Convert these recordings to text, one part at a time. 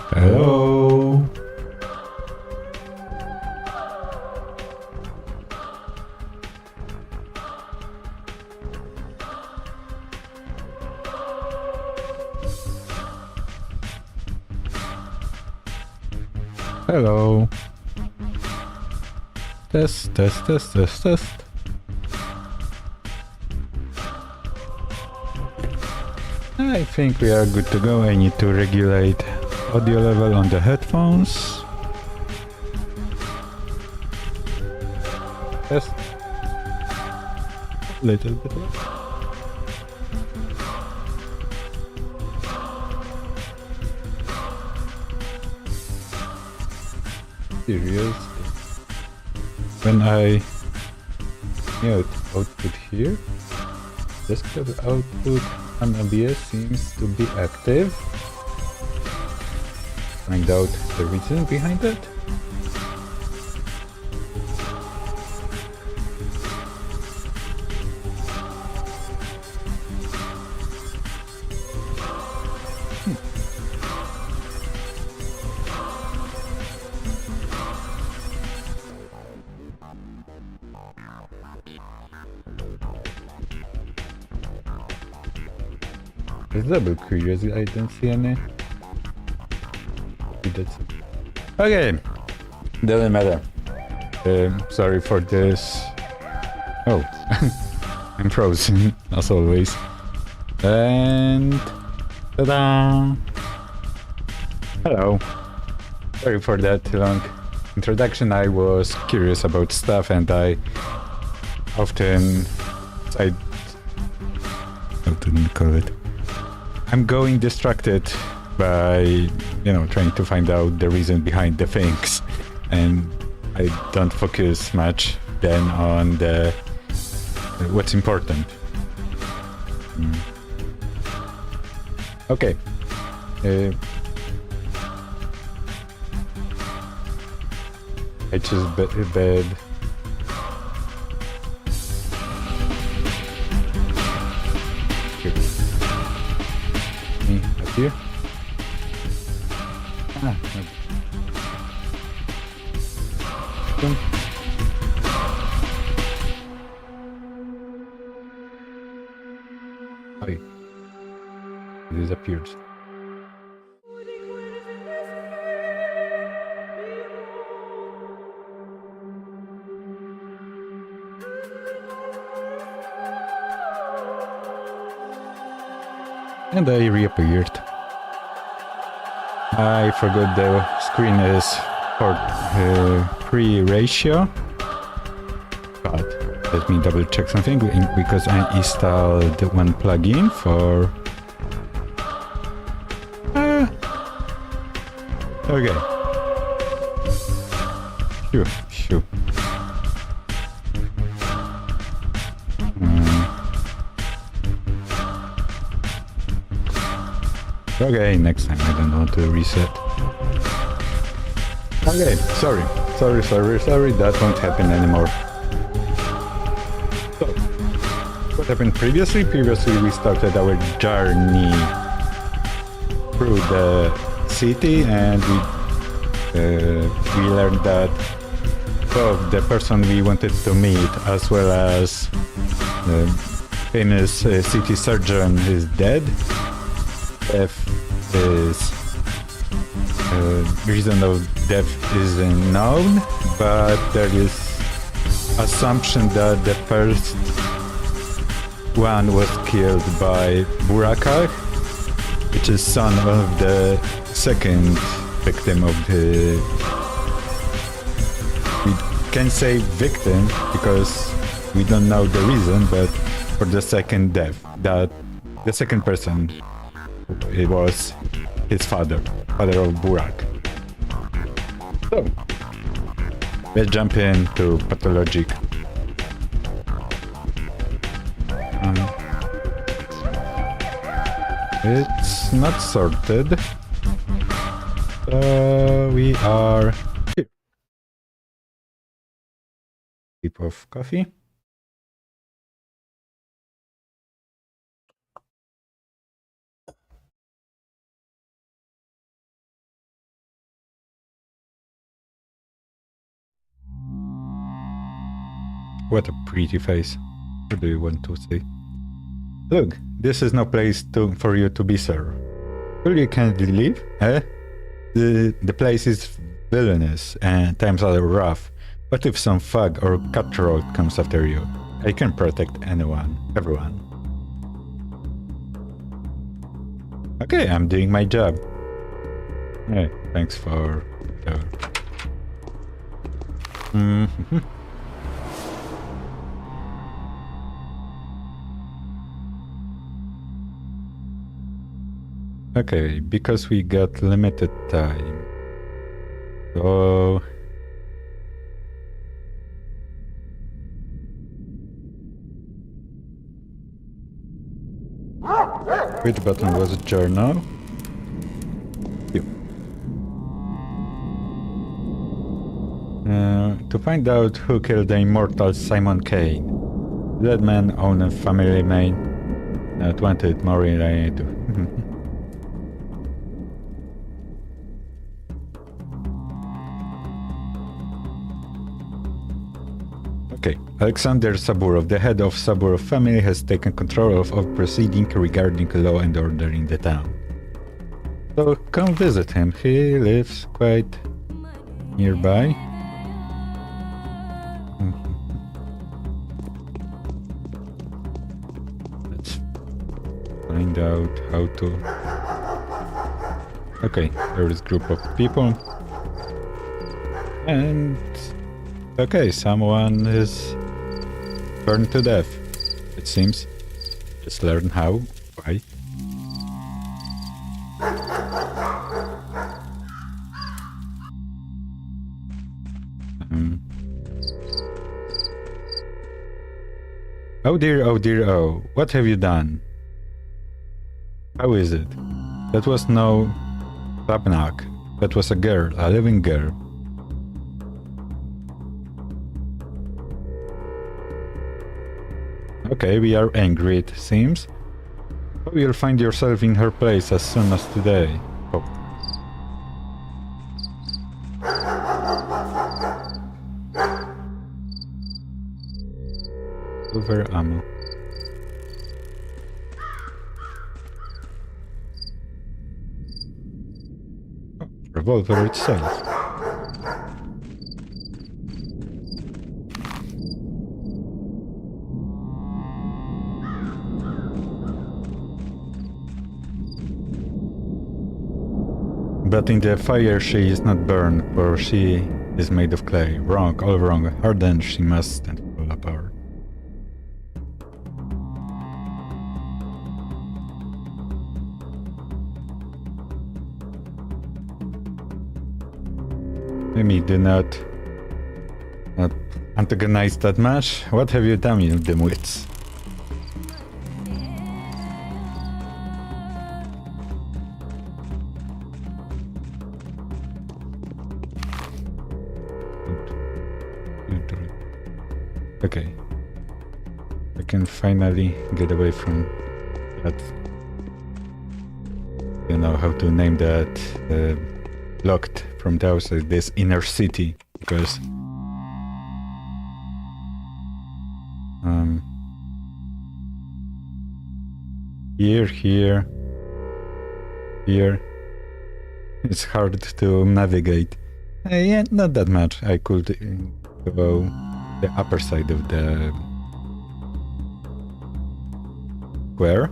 Hello. Hello. Test, test, test, test, test. I think we are good to go. I need to regulate audio level on the headphones. Test. Little bit less. Serious. When I mute output here, desktop output on OBS seems to be active. Find out the reason behind that. Just double curious, I don't see any. Okay, doesn't matter. Sorry for this. Oh, I'm frozen as always. And ta-da! Hello. Sorry for that long introduction. I was curious about stuff, and I often how to call it? I'm going distracted by, trying to find out the reason behind the things, and I don't focus much then on the what's important. Okay. I just bed. Me up here. Ah, no. Boom. Oh, it disappeared. And I reappeared. I forgot the screen is for pre-ratio. But let me double check something because I installed one plugin for... okay. Sure. Okay, next time I don't want to reset. Okay, sorry, that won't happen anymore. So, what happened previously? Previously we started our journey through the city, and we learned that both the person we wanted to meet as well as the famous city surgeon is dead. Death is reason of death is unknown, but there is assumption that the first one was killed by Burakar, which is son of the second victim of the... we can say victim because we don't know the reason, but for the second death, that the second person, it was his father of Burak. So, let's jump into Pathologic. It's not sorted. So we are here. Sip of coffee. what a pretty face. What do you want to say? Look, this is no place for you to be, sir. Will you kindly leave, eh? The place is villainous and times are rough. What if some thug or cutthroat comes after you? I can protect everyone. Okay, I'm doing my job. Hey, thanks for the... Okay, because we got limited time. So... Which button was it? Journal? To find out who killed the immortal Simon Kane. Dead man, owner, family man. Not wanted, more related to. Okay, Alexander Saburov, the head of Saburov family, has taken control of all proceeding regarding law and order in the town. So come visit him, he lives quite nearby. Let's find out how to... Okay, there is a group of people. And... Okay, someone is burned to death, it seems. Just learn how, why. Oh dear, oh dear, oh. What have you done? How is it? That was no Babnak. That was a girl, a living girl. Okay, we are angry, it seems. But you'll find yourself in her place as soon as today. Oh. Silver ammo. Oh, revolver itself. But in the fire she is not burned, for she is made of clay. Wrong, all wrong. Hardened she must and fall apart. Maybe do not antagonize that much. What have you done, you dimwits? Okay. I can finally get away from that. You know how to name that locked from the outside, this inner city, because here it's hard to navigate. Yeah, not that much. I could go the upper side of the square,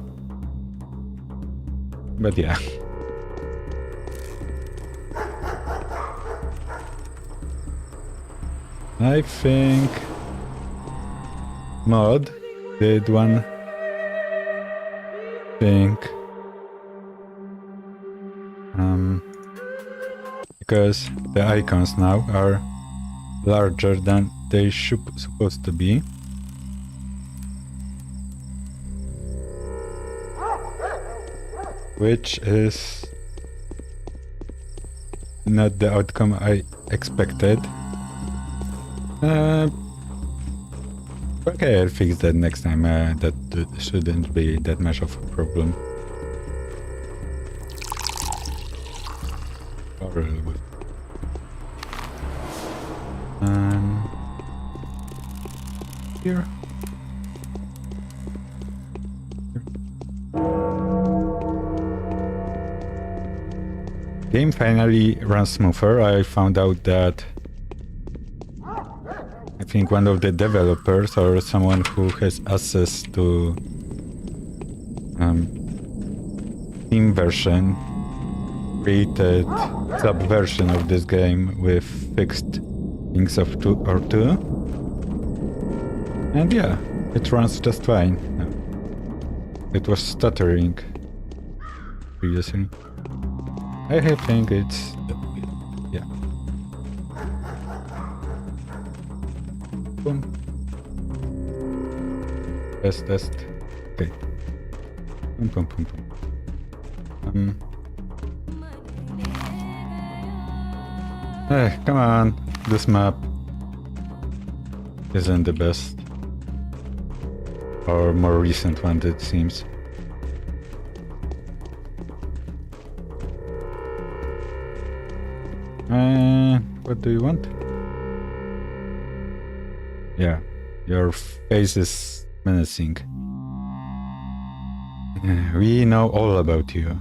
but yeah. I think Mod did one thing, because the icons now are larger than they supposed to be. Which is not the outcome I expected. Okay, I'll fix that next time. That shouldn't be that much of a problem. here? Game finally runs smoother. I found out that I think one of the developers or someone who has access to Steam version created sub version of this game with fixed things of 2 or 2. And yeah, it runs just fine. It was stuttering previously. I think it's yeah. Boom. Test. Okay. Boom. Hey, come on. This map isn't the best. Or more recent one, it seems. What do you want? Yeah, your face is menacing. We know all about you.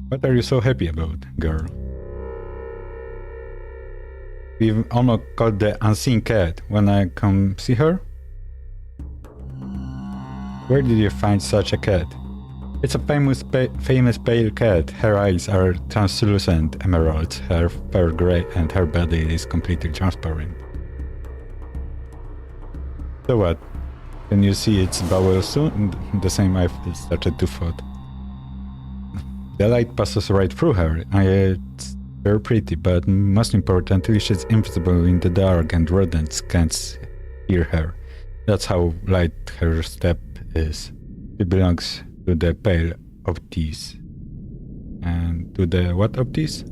What are you so happy about, girl? We've almost caught the unseen cat. Wanna come see her? Where did you find such a cat? It's a famous pale cat. Her eyes are translucent emeralds, her fur grey, and her body is completely transparent. So what? Can you see its bowel soon? The same I've started to thought. The light passes right through her. It's very pretty, but most importantly, she's invisible in the dark and rodents can't hear her. That's how light her step is. It belongs to the pale of these. And to the what of these?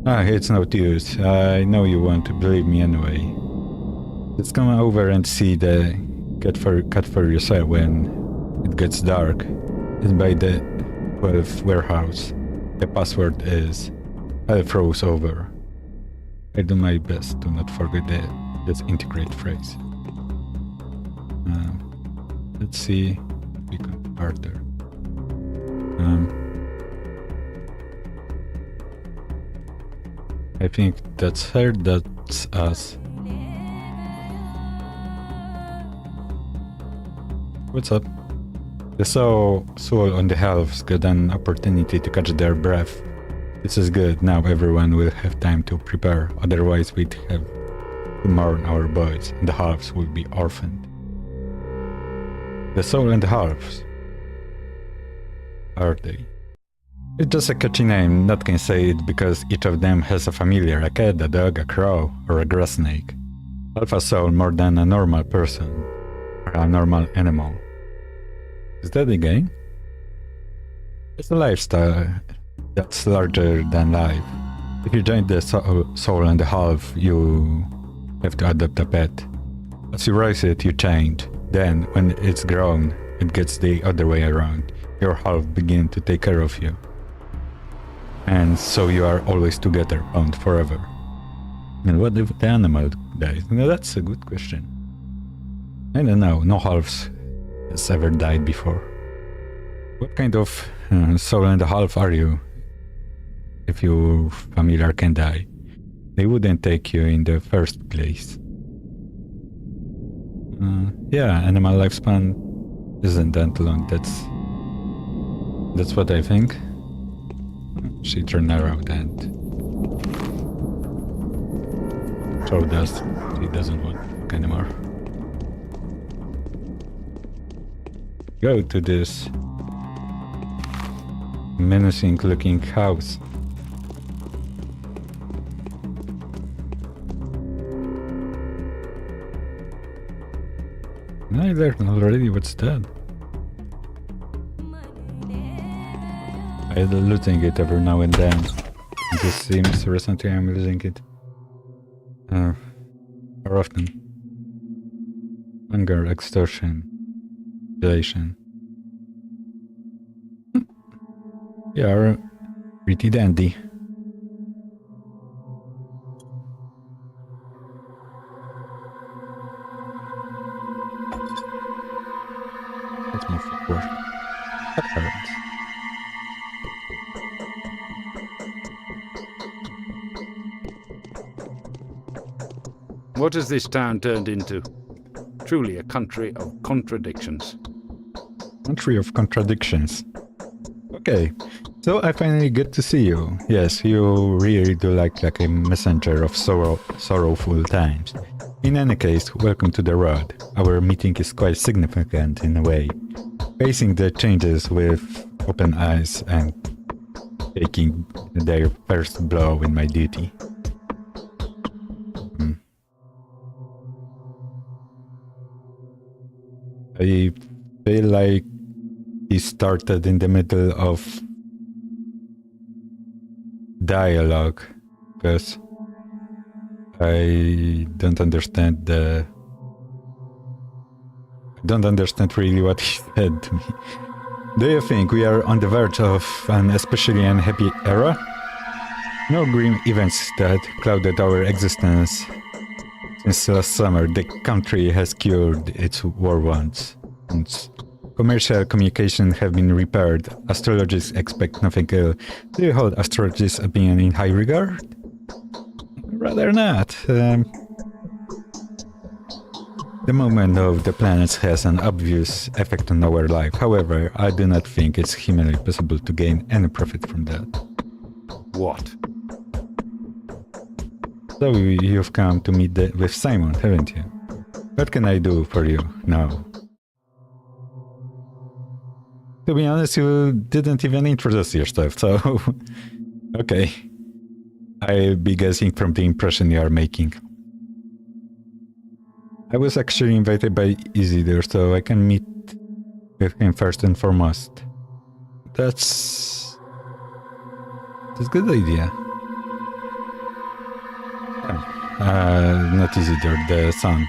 It's no use. I know you won't believe me anyway. Let's come over and see the cat for yourself when it gets dark. It's by the 12th warehouse. The password is I froze over. I do my best to not forget this integrate phrase. Let's see. Become harder. I think that's her, that's us. What's up? The soul on the halves got an opportunity to catch their breath. This is good, now everyone will have time to prepare, otherwise we'd have to mourn our boys, and the halves will be orphaned. The soul and the halves. Are they? It's just a catchy name, not can say it because each of them has a familiar, a cat, a dog, a crow, or a grass snake. Alpha soul more than a normal person, or a normal animal. Is that a game? It's a lifestyle that's larger than life. If you join the soul and the half, you have to adopt a pet. As you raise it, you change. Then, when it's grown, it gets the other way around. Your half begin to take care of you. And so you are always together, bound forever. And what if the animal dies? Now that's a good question. I don't know, no halves has ever died before. What kind of soul and a half are you? If your familiar can die, they wouldn't take you in the first place. Yeah, animal lifespan isn't that long. That's what I think. She turned around and showed us she doesn't want to talk anymore. Go to this menacing looking house. I learned already what's that. I'm losing it every now and then. It just seems recently I'm losing it. More often. Hunger, extortion, violation. You're pretty dandy. awkward. That hurts. What has this town turned into? Truly a country of contradictions. Country of contradictions. Okay, so I finally get to see you. Yes, you really do like a messenger of sorrowful times. In any case, welcome to the road. Our meeting is quite significant in a way. Facing the changes with open eyes and taking their first blow in my duty. I feel like he started in the middle of dialogue because I don't understand really what he said to me. Do you think we are on the verge of an especially unhappy era? No grim events that clouded our existence since last summer. The country has cured its war wounds. Commercial communication have been repaired. Astrologists expect nothing ill. Do you hold astrologists' opinion in high regard? Rather not. The movement of the planets has an obvious effect on our life. However, I do not think it's humanly possible to gain any profit from that. What? So you've come to meet with Simon, haven't you? What can I do for you now? To be honest, you didn't even introduce yourself, so... Okay. I'll be guessing from the impression you are making. I was actually invited by Isidore, so I can meet with him first and foremost. That's a good idea. Not Isidore, the son.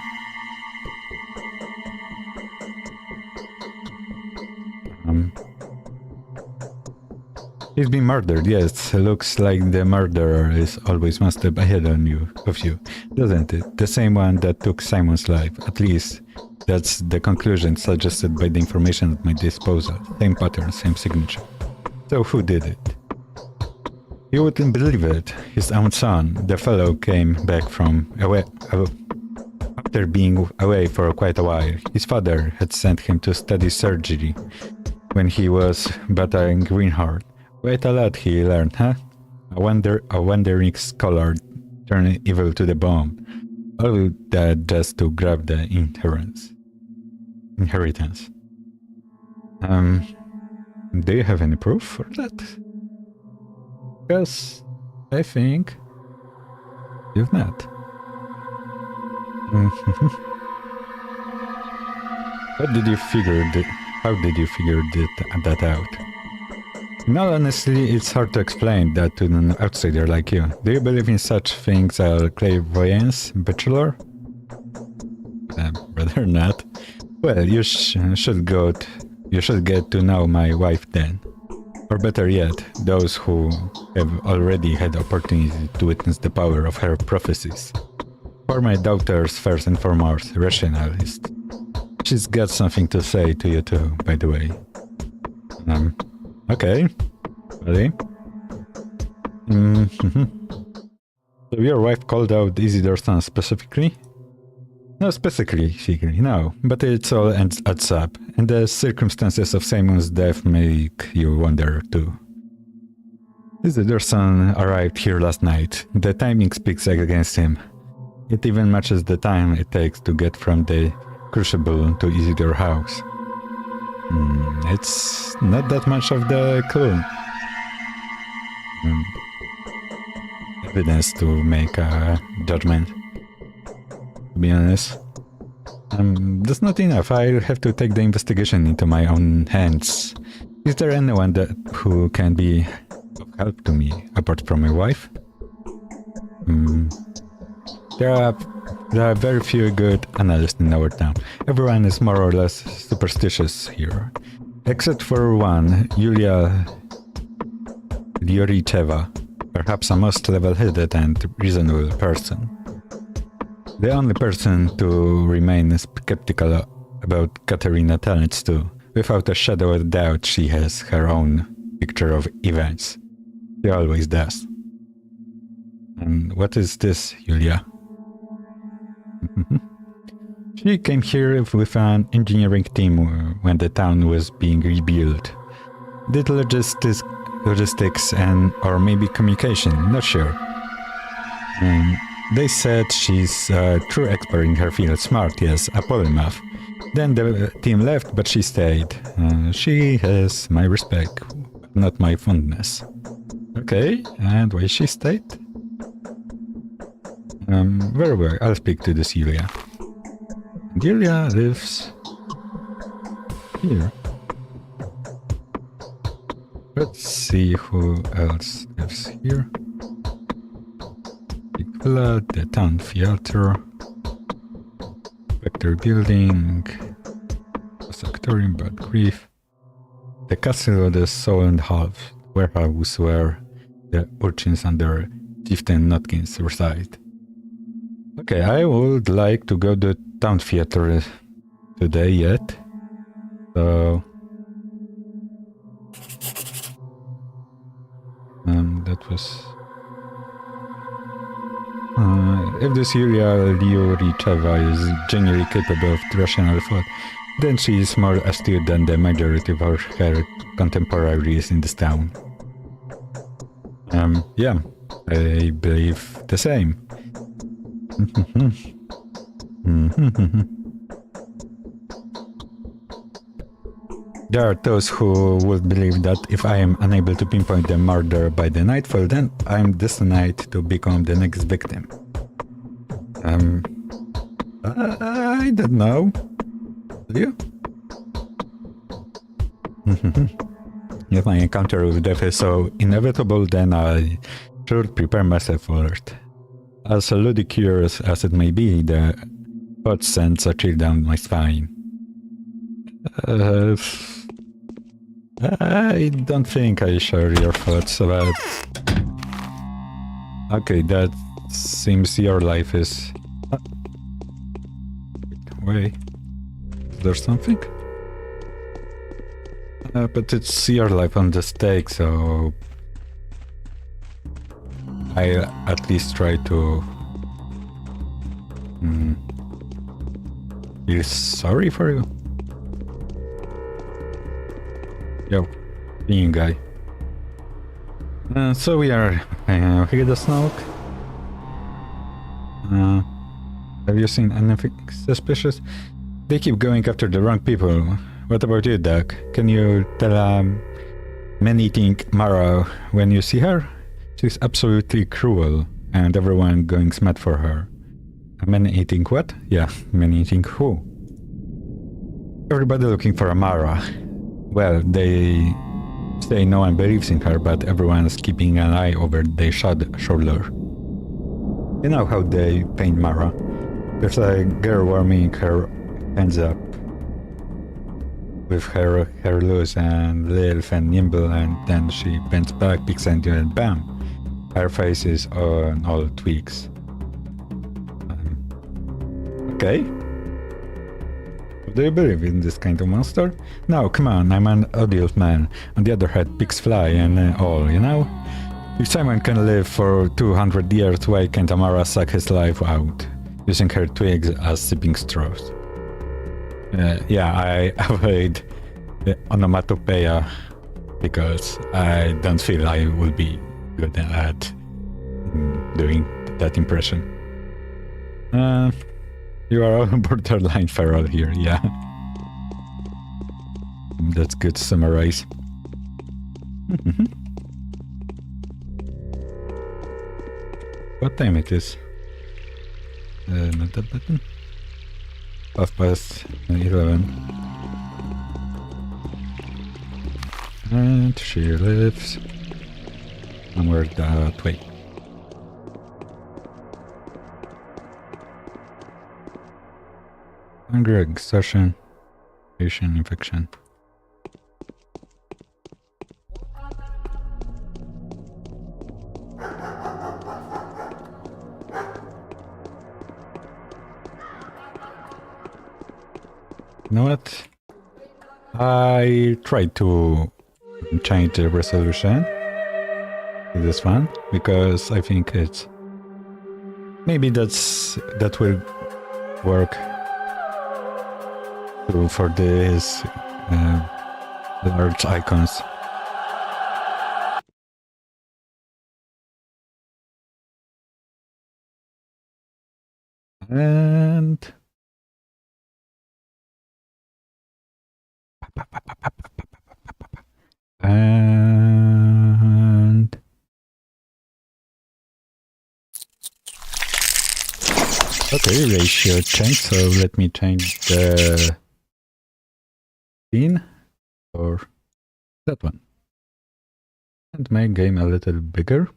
He's been murdered, yes. Looks like the murderer is always one step ahead of you, doesn't it? The same one that took Simon's life. At least, that's the conclusion suggested by the information at my disposal. Same pattern, same signature. So who did it? You wouldn't believe it. His own son. The fellow came back from away after being away for quite a while. His father had sent him to study surgery when he was battling Greenheart. Quite a lot he learned, huh? A wandering scholar turned evil to the bone. All that just to grab the inheritance. Do you have any proof for that? Because I think you've not. How did you figure that out? No, honestly, it's hard to explain that to an outsider like you. Do you believe in such things as clairvoyance, Bachelor? Rather not. Well, you should get to know my wife then. Or better yet, those who have already had opportunity to witness the power of her prophecies. For my daughter's first and foremost rationalist. She's got something to say to you too, by the way. Okay. Ready? So your wife called out Isidore's son specifically? No, specifically, no. But it's all adds up. And the circumstances of Simon's death make you wonder too. Isidore's son arrived here last night. The timing speaks against him. It even matches the time it takes to get from the crucible to Isidore's house. It's not that much of the clue. Evidence to make a judgment. To be honest. That's not enough. I'll have to take the investigation into my own hands. Is there anyone who can be of help to me, apart from my wife? There are very few good analysts in our town. Everyone is more or less superstitious here. Except for one, Yulia Lyoricheva, perhaps a most level-headed and reasonable person. The only person to remain skeptical about Katerina's talents too. Without a shadow of doubt, she has her own picture of events. She always does. And what is this, Julia? She came here with an engineering team when the town was being rebuilt. Did logistics and or maybe communication, not sure. They said she's a true expert in her field, smart, yes, a polymath. Then the team left, but she stayed. She has my respect, not my fondness. Okay, and why she stayed? Very well, I'll speak to this Julia. Julia lives here. Let's see who else lives here. Big Villa, the town theater, Vector building, Sectorium, but grief. The castle of the Soul and Half, warehouse where the urchins under Chieftain Notkins reside. Okay, I would like to go to town theater today yet. So that was if this Yulia Lyuricheva is genuinely capable of rational thought, then she is more astute than the majority of her contemporaries in this town. Yeah, I believe the same. There are those who would believe that if I am unable to pinpoint the murderer by the nightfall, then I am destined to become the next victim. I don't know. Do you? If my encounter with death is so inevitable, then I should prepare myself for it. As ludicrous as it may be, the thought sends a chill down my spine. I don't think I share your thoughts about... Okay, that seems your life is... Wait, is there something? But it's your life on the stake, so... I'll at least try to... feel sorry for you. Yo, being guy. So we are here the smoke. Have you seen anything suspicious? They keep going after the wrong people. What about you, Doc? Can you tell man-eating Mara when you see her? She's absolutely cruel, and everyone going mad for her. Man-eating what? Yeah, man-eating who? Everybody looking for Amara. Well, they say no one believes in her, but everyone's keeping an eye over their shoulder. You know how they paint Mara. There's a girl warming her hands up with her hair loose and lithe and nimble, and then she bends back, picks into it, and bam! Her face is on all twigs. Okay. Do you believe in this kind of monster? No, come on, I'm an adult man. On the other hand, pigs fly and all, you know? If Simon can live for 200 years, why can't Amara suck his life out, using her twigs as sipping straws? Yeah, I avoid onomatopoeia because I don't feel I will be good at doing that impression. You are on borderline feral here, yeah. That's good to summarize. What time it is? Not that button. 11:30. And she lives somewhere that way. Hunger, exhaustion, patient infection. You know what? I tried to change the resolution to this one because I think it's maybe that will work too for this large icons. And okay, ratio change, so let me change the scene or that one and make game a little bigger.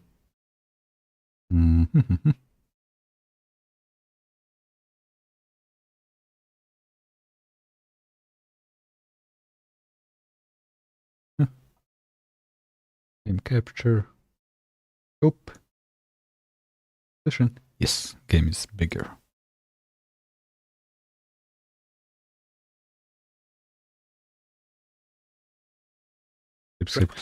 Game capture. Oop. Position. Yes, game is bigger. Skip.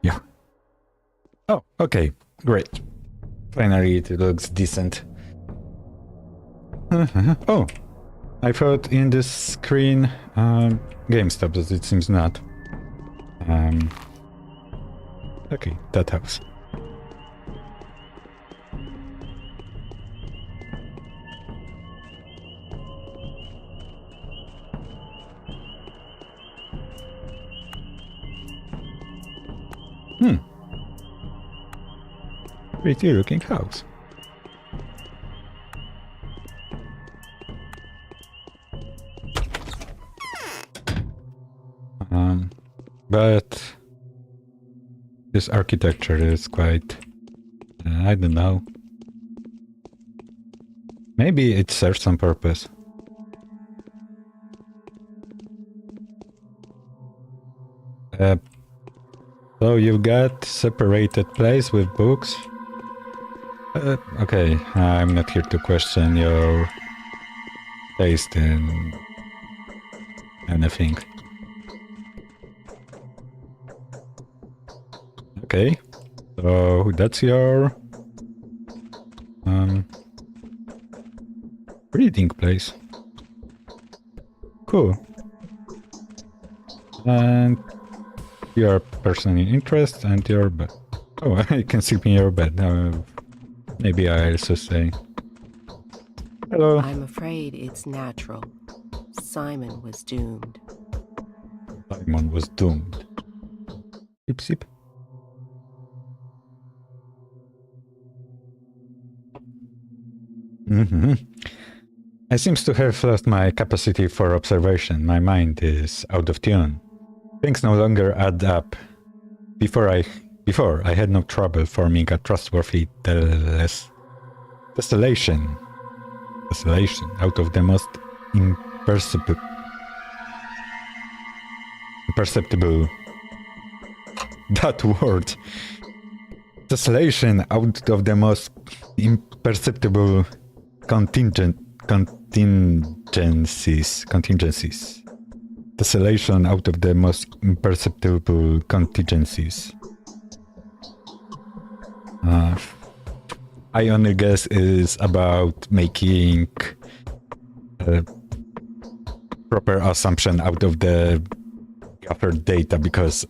Yeah. Oh, okay. Great. Finally, it looks decent. Oh, I thought in this screen game stops, but it seems not. Okay, that helps. Pretty looking house. But this architecture is quite, I don't know. Maybe it serves some purpose. So you've got separated place with books. Okay, I'm not here to question your taste in anything. Okay, so that's your reading place. Cool. And your personal interest and your bed. Oh, I can sleep in your bed. Maybe I also say. Hello. I'm afraid it's natural. Simon was doomed. Simon was doomed. Sip, sip. I seems to have lost my capacity for observation. My mind is out of tune. Things no longer add up. Before I had no trouble forming a trustworthy desolation out of the most imperceptible that word. Desolation out of the most imperceptible contingencies. Desolation out of the most imperceptible contingencies. I only guess is about making a proper assumption out of the gathered data because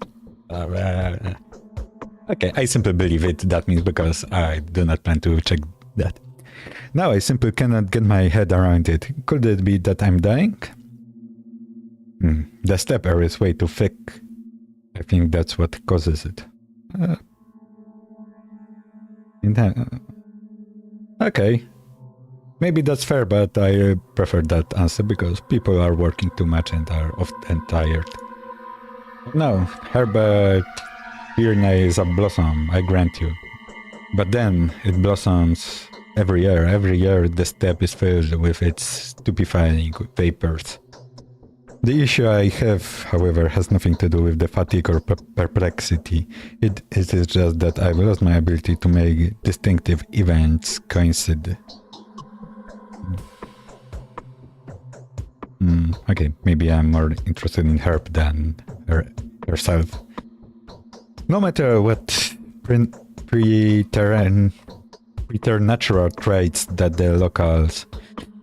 okay, I simply believe it. That means because I do not plan to check that. Now I simply cannot get my head around it. Could it be that I'm dying? The stepper is way too thick. I think that's what causes it. Okay. Maybe that's fair, but I prefer that answer because people are working too much and are often tired. No, Herbert Birna is a blossom, I grant you. But then it blossoms every year the steppe is filled with its stupefying vapors. The issue I have, however, has nothing to do with the fatigue or perplexity. It is just that I've lost my ability to make distinctive events coincide. Okay, maybe I'm more interested in Herb than herself. No matter what preternatural traits that the locals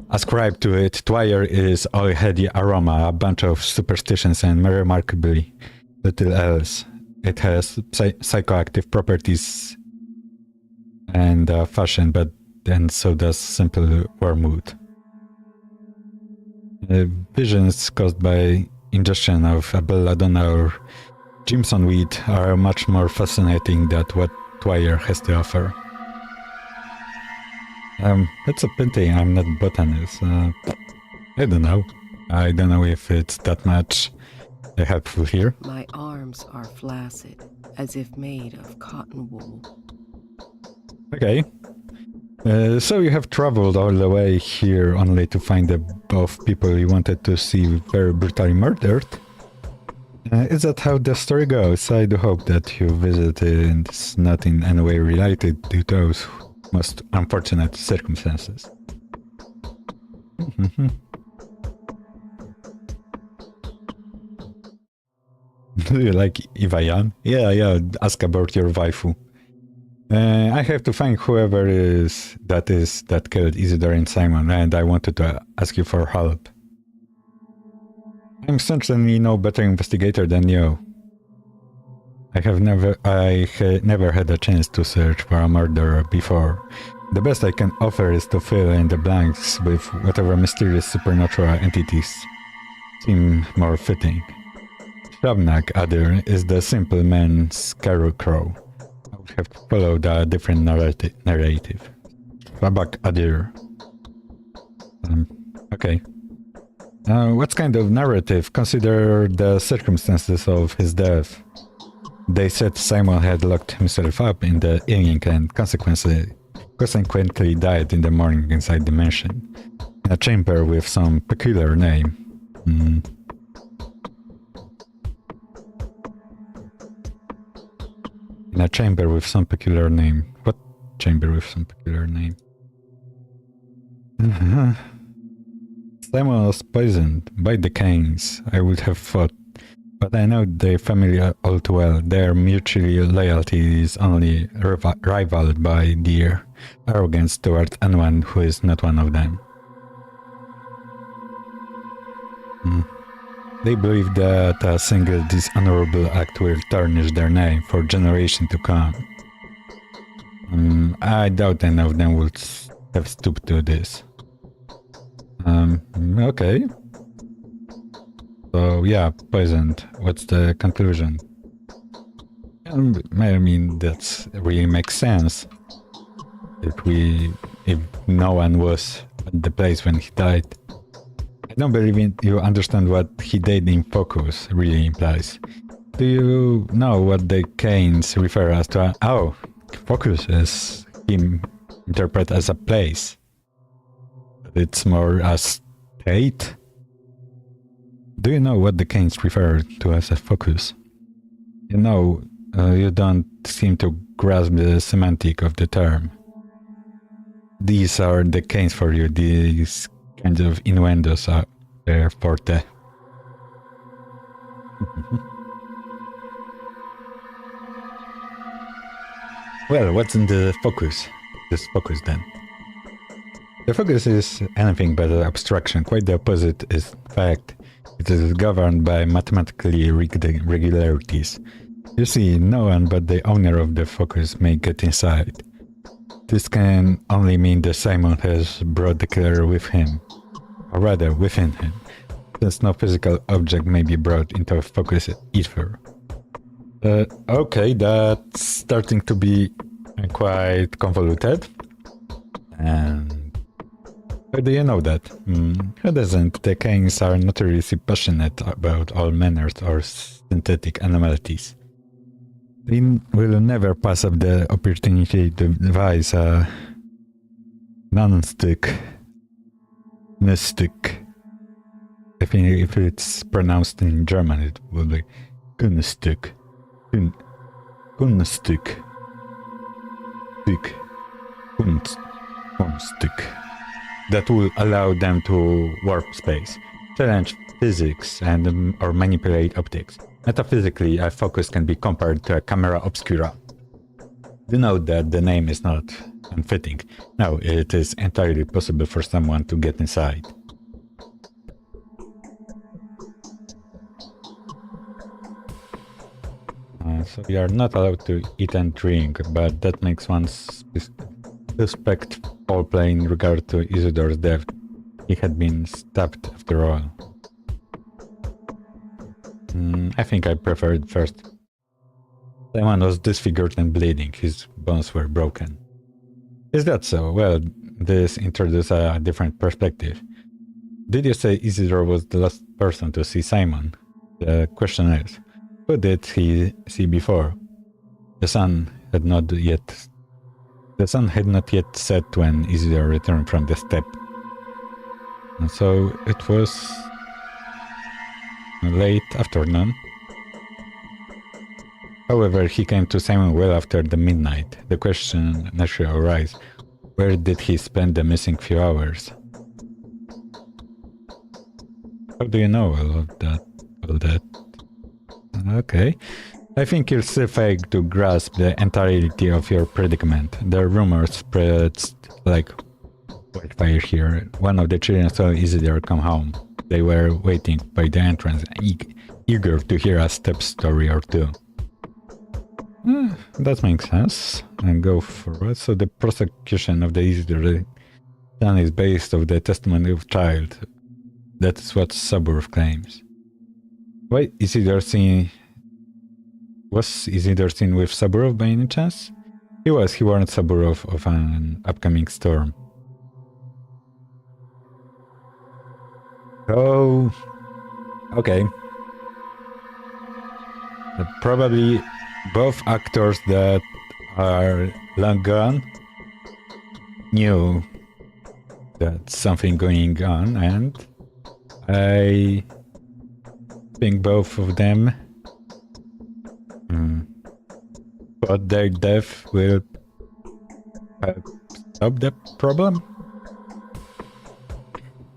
ascribe to it, Twire is all heady aroma, a bunch of superstitions, and remarkably little else. It has psychoactive properties and fashion, but then so does simple wormwood. Visions caused by ingestion of belladonna or Jimson weed are much more fascinating than what Twire has to offer. It's a pity I'm not botanist. I don't know. I don't know if it's that much helpful here. My arms are flaccid, as if made of cotton wool. Okay. So you have traveled all the way here only to find the both people you wanted to see very brutally murdered? Is that how the story goes? I do hope that you visited is not in any way related to those most unfortunate circumstances. Do you like Ivayan? Yeah, ask about your waifu. I have to find whoever that killed Isidore and Simon, and I wanted to ask you for help. I'm certainly no better investigator than you. I never had a chance to search for a murderer before. The best I can offer is to fill in the blanks with whatever mysterious supernatural entities seem more fitting. Shabnak Adir is the simple man's scarecrow. I would have followed a different narrative. Shabak Adir. Okay. What kind of narrative? Consider the circumstances of his death. They said Simon had locked himself up in the inn and consequently died in the morning inside the mansion. In a chamber with some peculiar name. In a chamber with some peculiar name. What chamber with some peculiar name? Simon was poisoned by the Canes, I would have thought. But I know their family all too well. Their mutual loyalty is only rivaled by their arrogance towards anyone who is not one of them. They believe that a single dishonorable act will tarnish their name for generations to come. I doubt any of them would have stooped to this. Okay. So yeah, poisoned. What's the conclusion? I mean, that really makes sense. If no one was at the place when he died. I don't believe you understand what he did in Focus really implies. Do you know what the Canes refer as to? Oh, Focus is him interpret as a place. It's more a state. Do you know what the Canes refer to as a focus? You know, you don't seem to grasp the semantic of the term. These are the Canes for you. These kinds of innuendos are their forte. Well, what's in the focus? This focus then. The focus is anything but an abstraction. Quite the opposite is fact. It is governed by mathematically rigged regularities. You see, no one but the owner of the focus may get inside. This can only mean that Simon has brought the killer with him, or rather within him, since no physical object may be brought into a focus either. Okay, that's starting to be quite convoluted. And how do you know that? Who doesn't? The Canes are notoriously passionate about all manners or synthetic anomalies. They will never pass up the opportunity to devise a non-stick, mystic. I think if it's pronounced in German, it will be Kunststück. Kunststück. Kunststück. That will allow them to warp space, challenge physics, and or manipulate optics. Metaphysically, a focus can be compared to a camera obscura. Do note that the name is not unfitting. No, it is entirely possible for someone to get inside. So we are not allowed to eat and drink, but that makes one suspect foul play in regard to Isidore's death. He had been stabbed after all. I think I prefer it first. Simon was disfigured and bleeding. His bones were broken. Is that so? Well, this introduces a different perspective. Did you say Isidore was the last person to see Simon? The question is, who did he see before? The sun had not yet set when Isidore returned from the steppe. And so it was late afternoon. However, he came to Simon well after the midnight. The question naturally arises, where did he spend the missing few hours? How do you know all of that? Okay. I think you'll still fail to grasp the entirety of your predicament. The rumors spread like wildfire here. One of the children saw Isidore come home. They were waiting by the entrance, eager to hear a step story or two. That makes sense. And go forward. So the prosecution of the Isidore son is based on the testimony of child. That is what Saburov claims. Why Isidore seen? Was Isidore seen with Saburov by any chance? He was. He warned Saburov of an upcoming storm. Oh, okay. Probably both actors that are long gone knew that something going on, and I think both of them thought their death will stop the problem.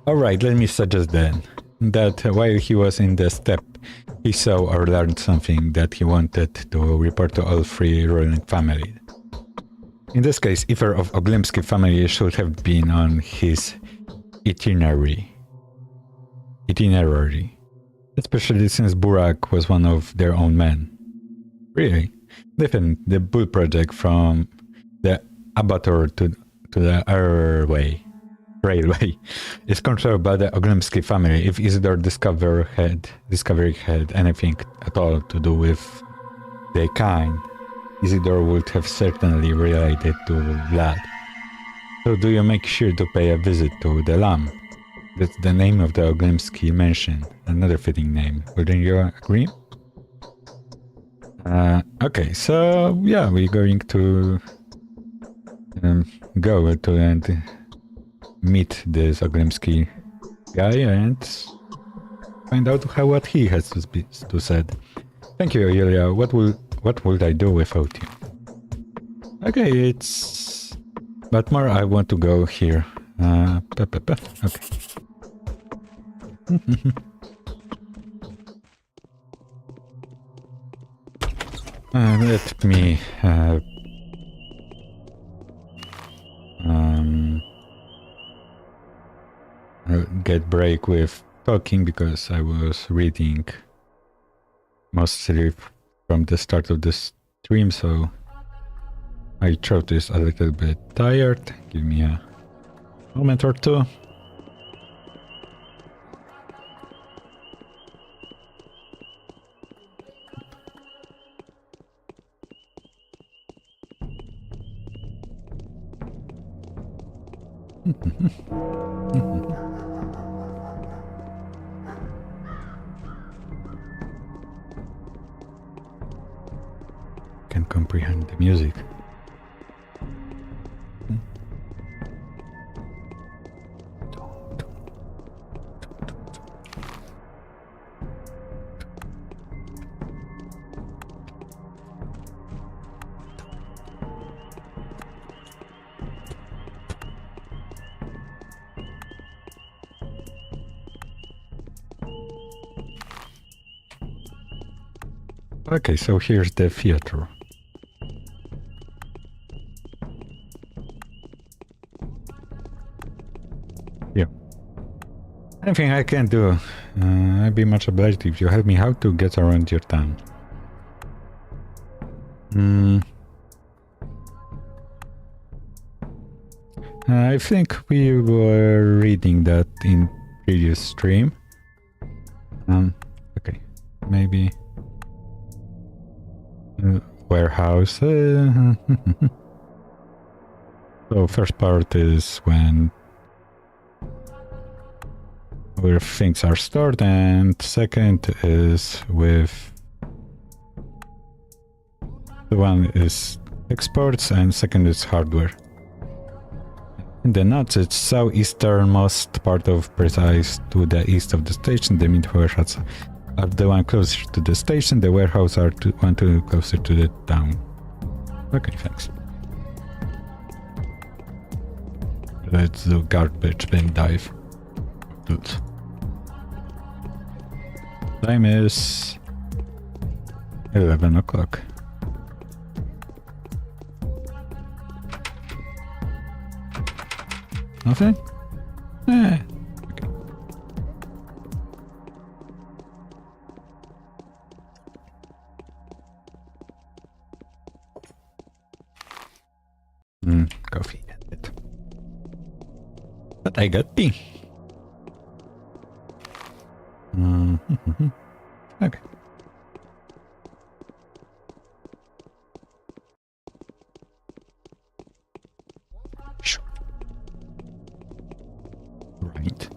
Alright, let me suggest then that while he was in the steppe, he saw or learned something that he wanted to report to all three ruling families. In this case, either of Oglimsky family should have been on his itinerary. Especially since Burak was one of their own men. Really? Defend the Bull project from the abattoir to the railway is controlled by the Oglimsky family. If Isidore discovery had anything at all to do with their kind, Isidore would have certainly related to Vlad. So do you make sure to pay a visit to the lamb? That's the name of the Oglimsky mansion. Another fitting name. Wouldn't you agree? Okay, so yeah, we're going to go to and meet this Oglimsky guy and find out what he has to say. Thank you, Yulia. What would I do without you? Okay, but more I want to go here. Okay. Let me get break with talking because I was reading mostly from the start of the stream, so my throat is a little bit tired. Give me a moment or two. Can comprehend the music. Okay, so here's the theater. Yeah. Anything I can do, I'd be much obliged if you help me how to get around your town. I think we were reading that in previous stream. Okay, maybe warehouse. So first part is when where things are stored, and second is with the one is exports and second is hardware. In the nuts, it's southeasternmost part of precise to the east of the station. The mid warehouses are the one closer to the station. The warehouse are one closer to the town. Okay, thanks. Let's do garbage bin dive. Good. Time is 11 o'clock. Nothing? Eh. Okay. Coffee. But I got tea. Okay. Sure. Right.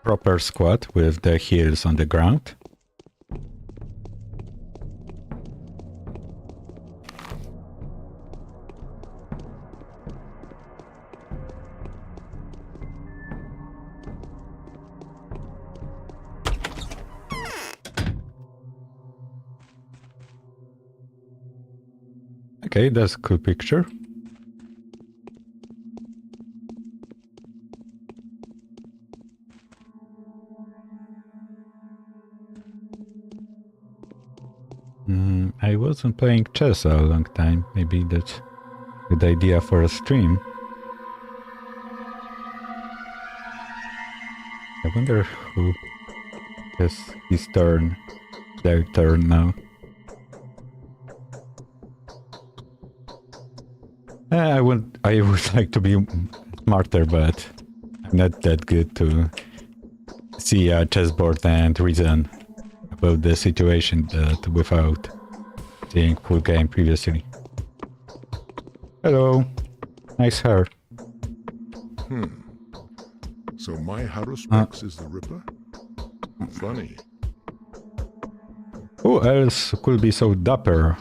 Proper squat with the heels on the ground. Okay, that's a cool picture. I wasn't playing chess a long time. Maybe that's a good idea for a stream. I wonder who has his turn, their turn now. I would like to be smarter, but I'm not that good to see a chessboard and reason about the situation that without seeing full game previously. Hello, nice hair. So my Haruspex is the Ripper? Funny. Who else could be so dapper?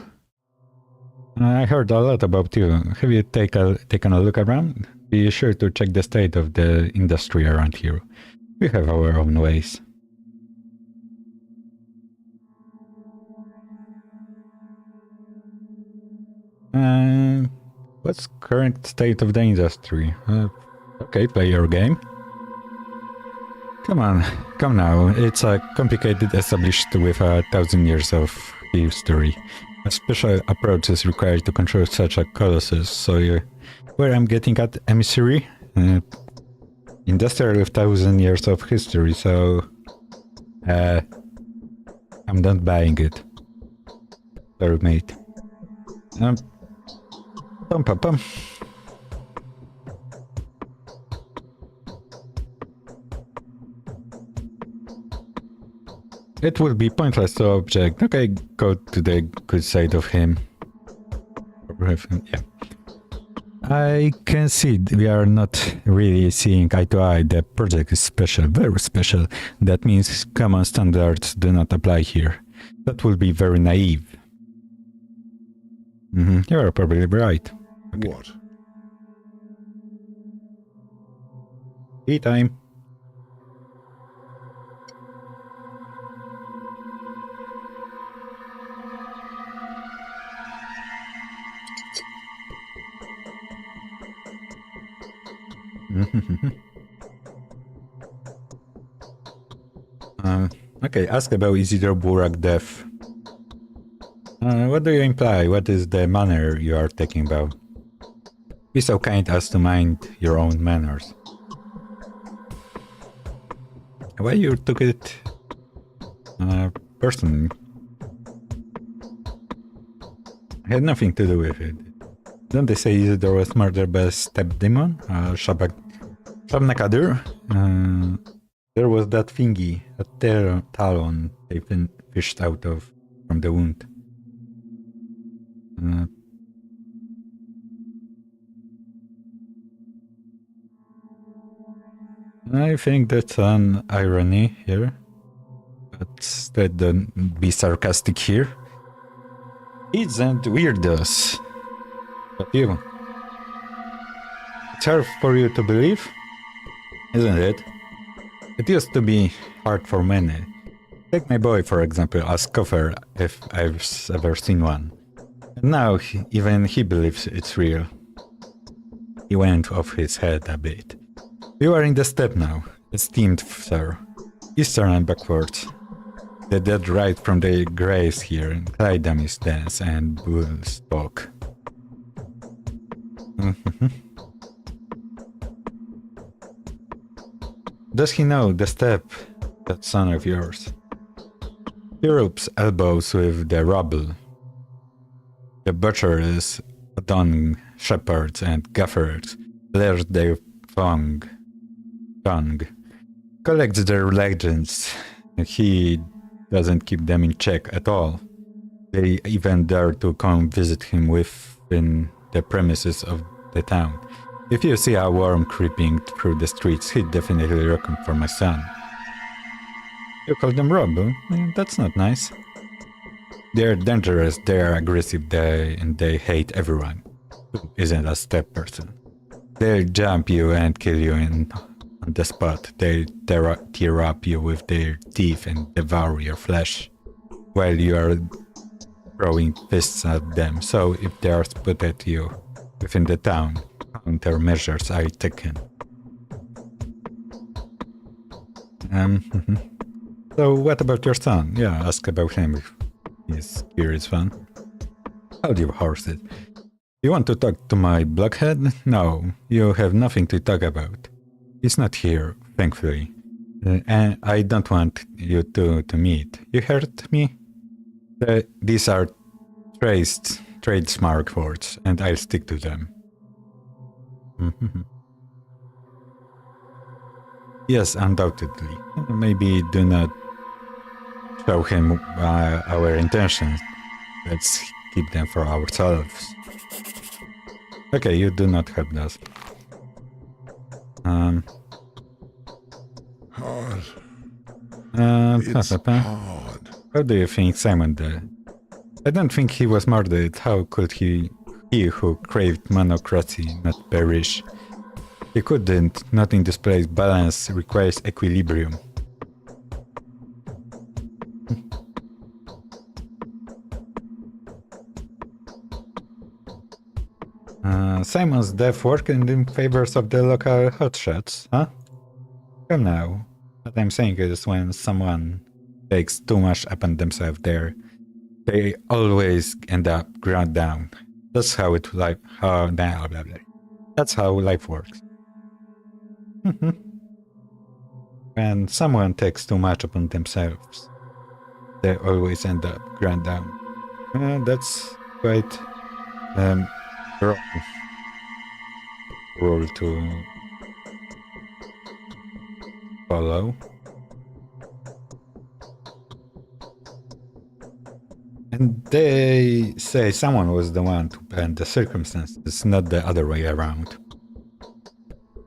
I heard a lot about you. Have you taken a look around? Be sure to check the state of the industry around here. We have our own ways. What's current state of the industry? Okay, play your game. Come on, come now. It's a complicated established with 1,000 years of history. A special approach is required to control such a colossus. So where I'm getting at emissary? Industrial with 1,000 years of history, so I'm not buying it. Sorry, mate. Pum pum pum. It would be pointless to object. Okay, go to the good side of him. Yeah. I can see we are not really seeing eye to eye. The project is special, very special. That means common standards do not apply here. That would be very naive. You are probably right. Okay. What? Tea time. Okay, ask about Isidore Burak death. What do you imply? What is the manner you are talking about? Be so kind as to mind your own manners. Why you took it personally? I had nothing to do with it. Don't they say Isidore was murdered by a step demon? Shabnakadur? There was that thingy, a talon they fished out of from the wound. I think that's an irony here. But don't be sarcastic here. Kids and weirdos. But you. It's hard for you to believe, isn't it? It used to be hard for many. Take my boy, for example, ask Koffer if I've ever seen one. And now even he believes it's real. He went off his head a bit. You are in the steppe now, esteemed sir. Eastern and backwards. The dead ride from their graves here, Clydamis dance and bulls talk. Does he know the steppe, that son of yours? He rubs elbows with the rubble. The butchers, dung shepherds and gaffers, lash their tongue, collects their legends. He doesn't keep them in check at all. They even dare to come visit him within the premises of the town. If you see a worm creeping through the streets, he'd definitely reckon for my son. You call them rubble? That's not nice. They're dangerous, they're aggressive, and they hate everyone who isn't a step person. They'll jump you and kill you on the spot. They'll tear up you with their teeth and devour your flesh while you are throwing fists at them. So if they are spotted you within the town, countermeasures are taken. So what about your son? Yeah, ask about him if he's curious fan. Hold your horses. You want to talk to my blockhead? No, you have nothing to talk about. He's not here, thankfully. And I don't want you to meet. You heard me? These are trademark words, and I'll stick to them. Yes, undoubtedly. Maybe do not show him our intentions. Let's keep them for ourselves. Okay, you do not help us. Hard. It's hard. How do you think Simon did? I don't think he was murdered. How could he who craved monocracy, not perish? He couldn't. Not in this place. Balance requires equilibrium. Simon's death working in favors of the local hotshots, huh? Come now. What I'm saying is when someone takes too much upon themselves there, they always end up ground down. That's how That's how life works. When someone takes too much upon themselves, they always end up ground down. That's quite wrong rule to follow. And they say someone was the one to bend the circumstances, not the other way around.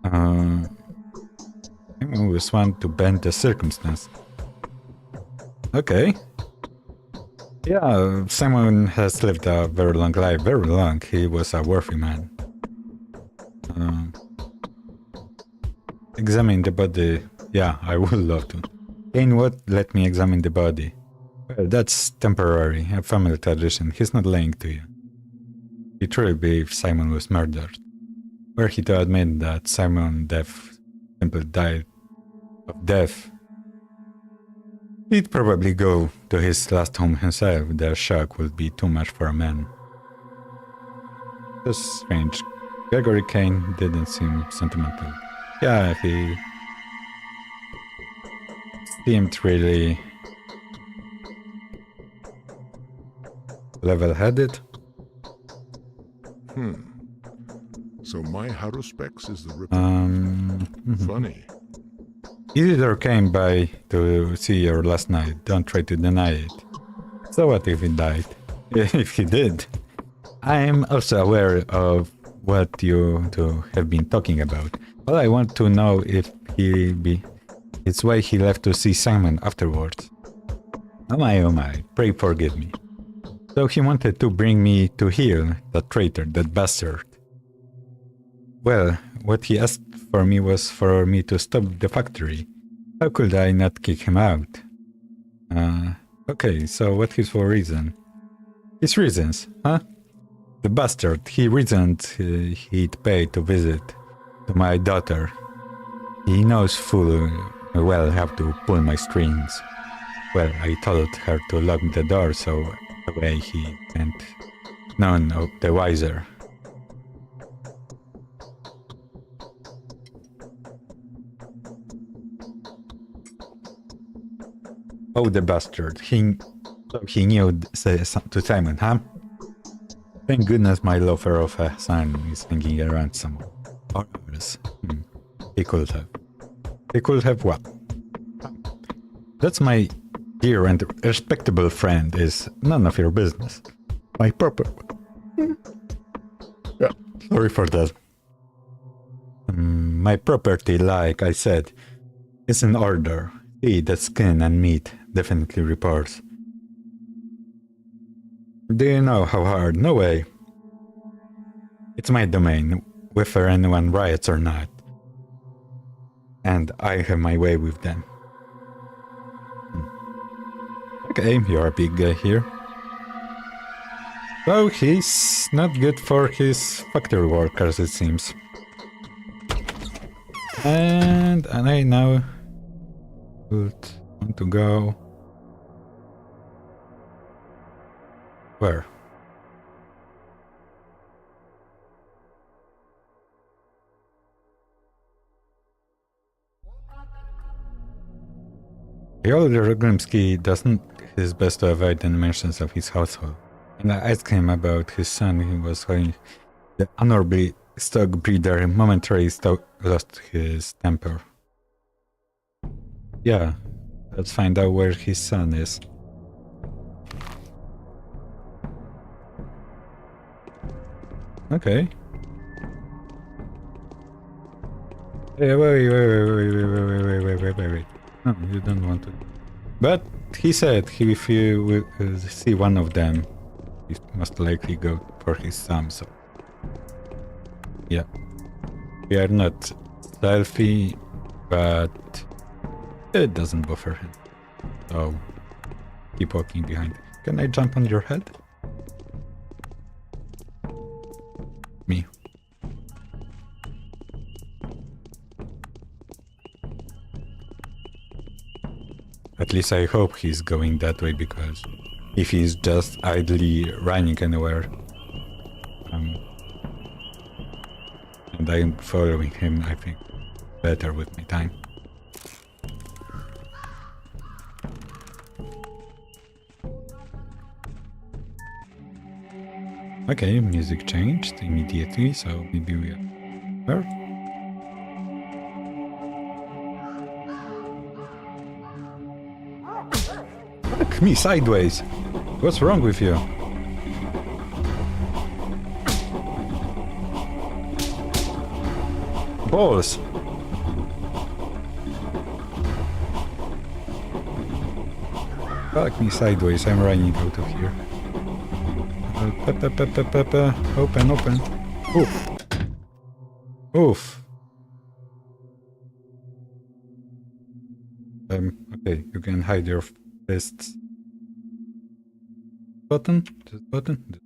Someone was one to bend the circumstances. Okay. Yeah, Simon has lived a very long life, very long. He was a worthy man. Examine the body. Yeah, I would love to. Kane, what? Let me examine the body. Well, that's temporary, a family tradition. He's not lying to you. He truly believes Simon was murdered. Were he to admit that Simon Deaf simply died of death, he'd probably go to his last home himself. The shock would be too much for a man. Just strange. Gregory Kane didn't seem sentimental. Yeah, he seemed really level-headed. So my Haruspex is the Ripper. Funny. Isidore came by to see you last night. Don't try to deny it. So what if he died? If he did. I am also aware of what you two have been talking about. All I want to know if it's why he left to see Simon afterwards. Oh my, pray forgive me. So he wanted to bring me to heel, that traitor, that bastard. Well, what he asked for me was for me to stop the factory. How could I not kick him out? Okay, so what his for reason? His reasons, huh? The bastard, he reasoned he'd pay to visit to my daughter. He knows full well how to pull my strings. Well, I told her to lock the door so away he went. None of the wiser. Oh, the bastard. He knew to Simon, huh? Thank goodness my loafer of a son is hanging around somewhere. Or else. He could have. He could have what? That's my dear and respectable friend is none of your business. My proper... Yeah, sorry for that. My property, like I said, is in order. See, the skin and meat definitely reports. Do you know how hard? No way. It's my domain, whether anyone riots or not. And I have my way with them. Okay, you're a big guy here. So he's not good for his factory workers, it seems. And I now would want to go... Where? The older Grimsky doesn't his best to avoid any mentions of his household. And I asked him about his son. He was going... The honorably stock breeder momentarily lost his temper. Yeah, let's find out where his son is. Okay. Hey, wait. No, you don't want to. But he said if you will see one of them, he must likely go for his son, so... Yeah. We are not stealthy, but it doesn't bother him. So, keep walking behind. Can I jump on your head? Me. At least I hope he's going that way, because if he's just idly running anywhere, and I'm following him, I think better with my time. Okay, music changed immediately, so maybe we are there. Look me sideways! What's wrong with you? Balls! Fuck me sideways, I'm running out of here. Open. Oof. Oof. Okay, you can hide your fists. Button? This button?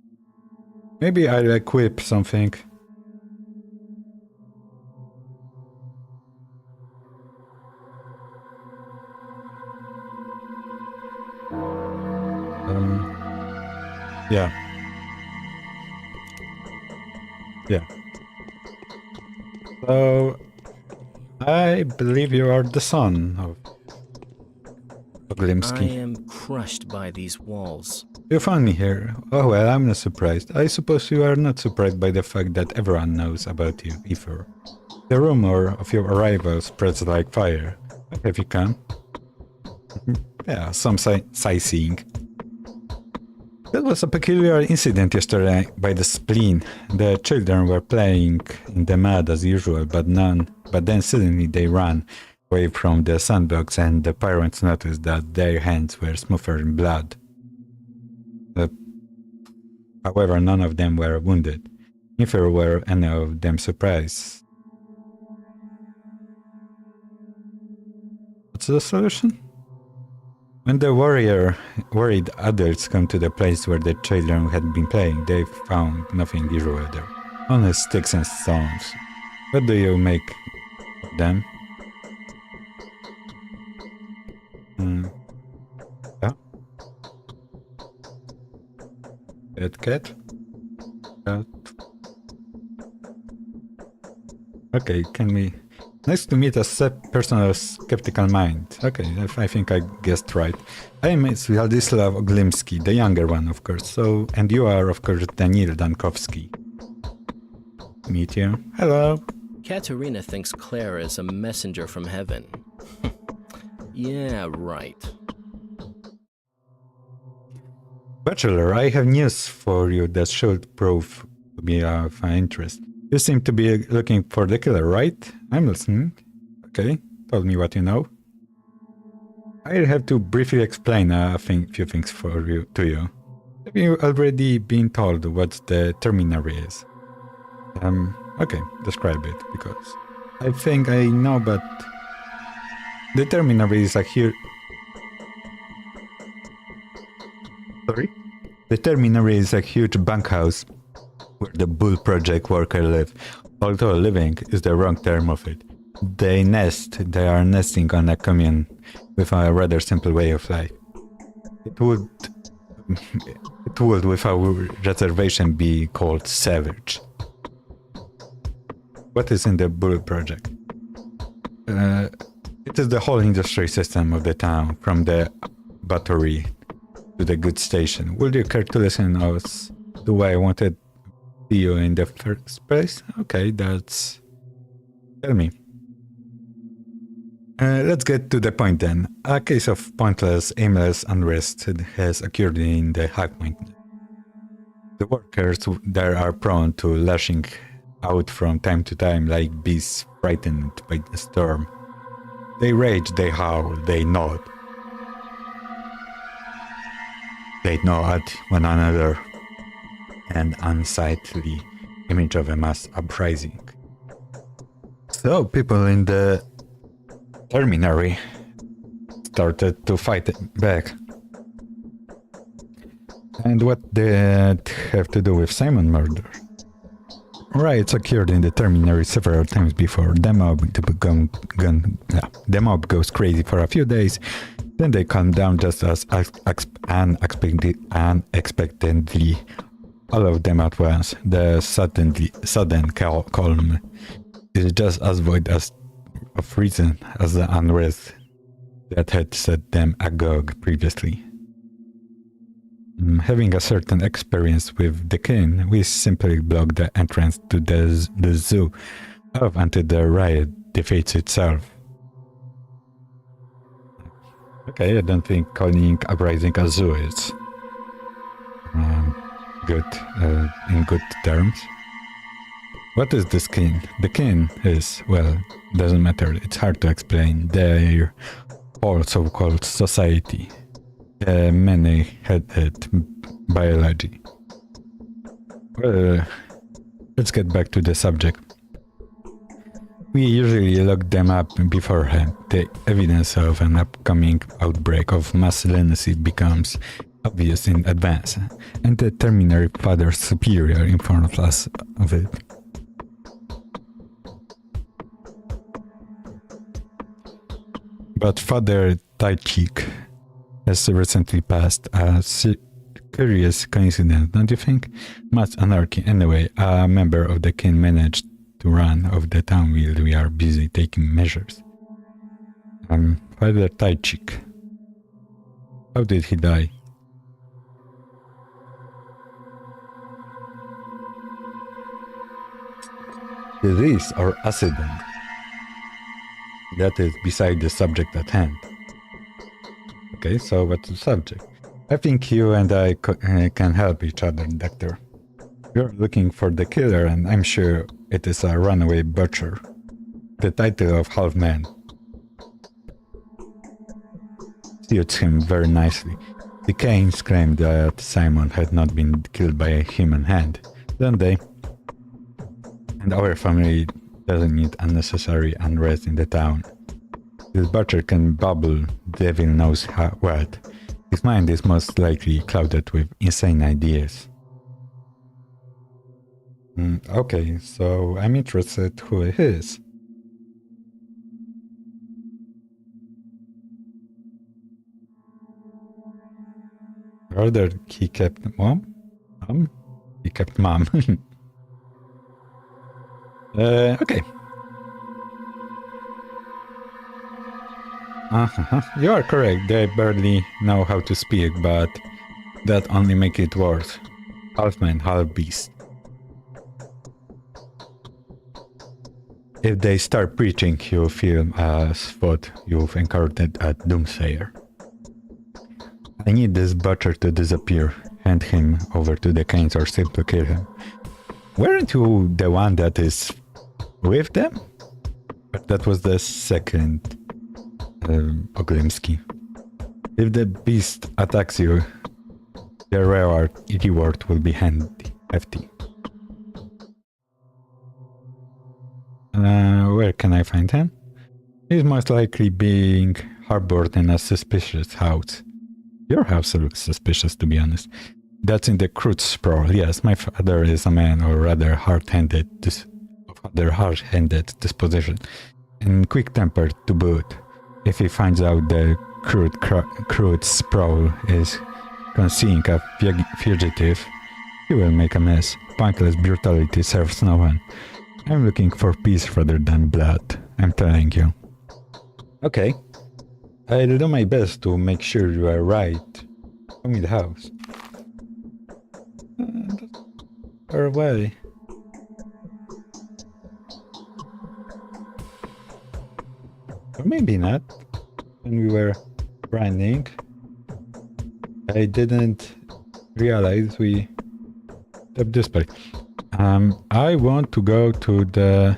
Maybe I'll equip something. Yeah. Yeah. So, I believe you are the son of I Oglimski. am crushed by these walls. You found me here. Oh well, I'm not surprised. I suppose you are not surprised by the fact that everyone knows about you, either. The rumor of your arrival spreads like fire. Have you come? Yeah, some sightseeing. That was a peculiar incident yesterday by the spleen. The children were playing in the mud as usual, but then suddenly they ran away from the sandbox and the parents noticed that their hands were smothered in blood. However, none of them were wounded. Neither were any of them surprised. What's the solution? When the worried adults come to the place where the children had been playing, they found nothing usual there. Only sticks and stones. What do you make of them? Yeah? Cat? Cat? Okay, can we... Nice to meet a person of skeptical mind. Okay, I think I guessed right. I am Władysław Oglimski, the younger one, of course. So, and you are, of course, Daniel Dankowski. Meet you. Hello. Katerina thinks Claire is a messenger from heaven. Yeah, right. Bachelor, I have news for you that should prove to be of interest. You seem to be looking for the killer, right? I'm listening. Okay, tell me what you know. I'll have to briefly explain a few things to you. Have you already been told what the terminary is? Okay, describe it, because I think I know, but the terminary is a huge... Sorry? The terminary is a huge bunkhouse where the Bull Project workers live, although living is the wrong term of it. They are nesting on a commune with a rather simple way of life. It would, with our reservation, be called savage. What is in the Bull Project? It is the whole industry system of the town, from the battery to the goods station. Would you care to listen as to why I wanted you in the first place? Okay, that's... Tell me. Let's get to the point then. A case of pointless, aimless unrest has occurred in the high point. The workers there are prone to lashing out from time to time like beasts frightened by the storm. They rage, they howl, they nod. They gnaw at one another, an unsightly image of a mass uprising. So people in the terminary started to fight back. And what did that have to do with Simon murder? Riots occurred in the terminary several times before. The mob goes crazy for a few days, then they calm down just as unexpectedly, all of them at once. The sudden calm is just as void of reason as the unrest that had set them agog previously. Having a certain experience with the king, we simply block the entrance to the zoo off until the riot defeats itself. Okay, I don't think calling uprising a zoo is good in good terms. What is the king? The king is, well, doesn't matter, it's hard to explain. Their whole so-called society. Many-headed biology. Well, let's get back to the subject. We usually look them up beforehand. The evidence of an upcoming outbreak of mass lunacy becomes obvious in advance, and the terminary father's superior informs us of it. But Father Taichik has recently passed a curious coincidence, don't you think? Much anarchy. Anyway, a member of the kin managed to run off the town while we are busy taking measures. Father Taichik. How did he die? Disease or accident? That is beside the subject at hand. Okay, so what's the subject? I think you and I can help each other, Doctor. You're looking for the killer, and I'm sure it is a runaway butcher. The title of half man suits him very nicely. The Canes claimed that Simon had not been killed by a human hand, don't they? And our family doesn't need unnecessary unrest in the town. This butcher can babble devil knows what. His mind is most likely clouded with insane ideas. Okay, so I'm interested who it is. Rather, he kept mom? He kept mom. Okay. You are correct. They barely know how to speak, but that only makes it worse. Half man, half beast. If they start preaching, you'll feel as what you've encountered at Doomsayer. I need this butcher to disappear. Hand him over to the Canes or simply kill him. Weren't you the one that is with them? But that was the second Oglimski. If the beast attacks you, the reward will be hefty. Where can I find him? He's most likely being harbored in a suspicious house. Your house looks suspicious, to be honest. That's in the crude sprawl. Yes, my father is a man of rather hard-handed disposition, and quick-tempered to boot. If he finds out the crude sprawl is concealing a fugitive, he will make a mess. Pointless brutality serves no one. I'm looking for peace rather than blood, I'm telling you. Okay. I'll do my best to make sure you are right. Show me the house. Far away. Or maybe not. When we were running, I didn't realize we tapped this place. I want to go to the...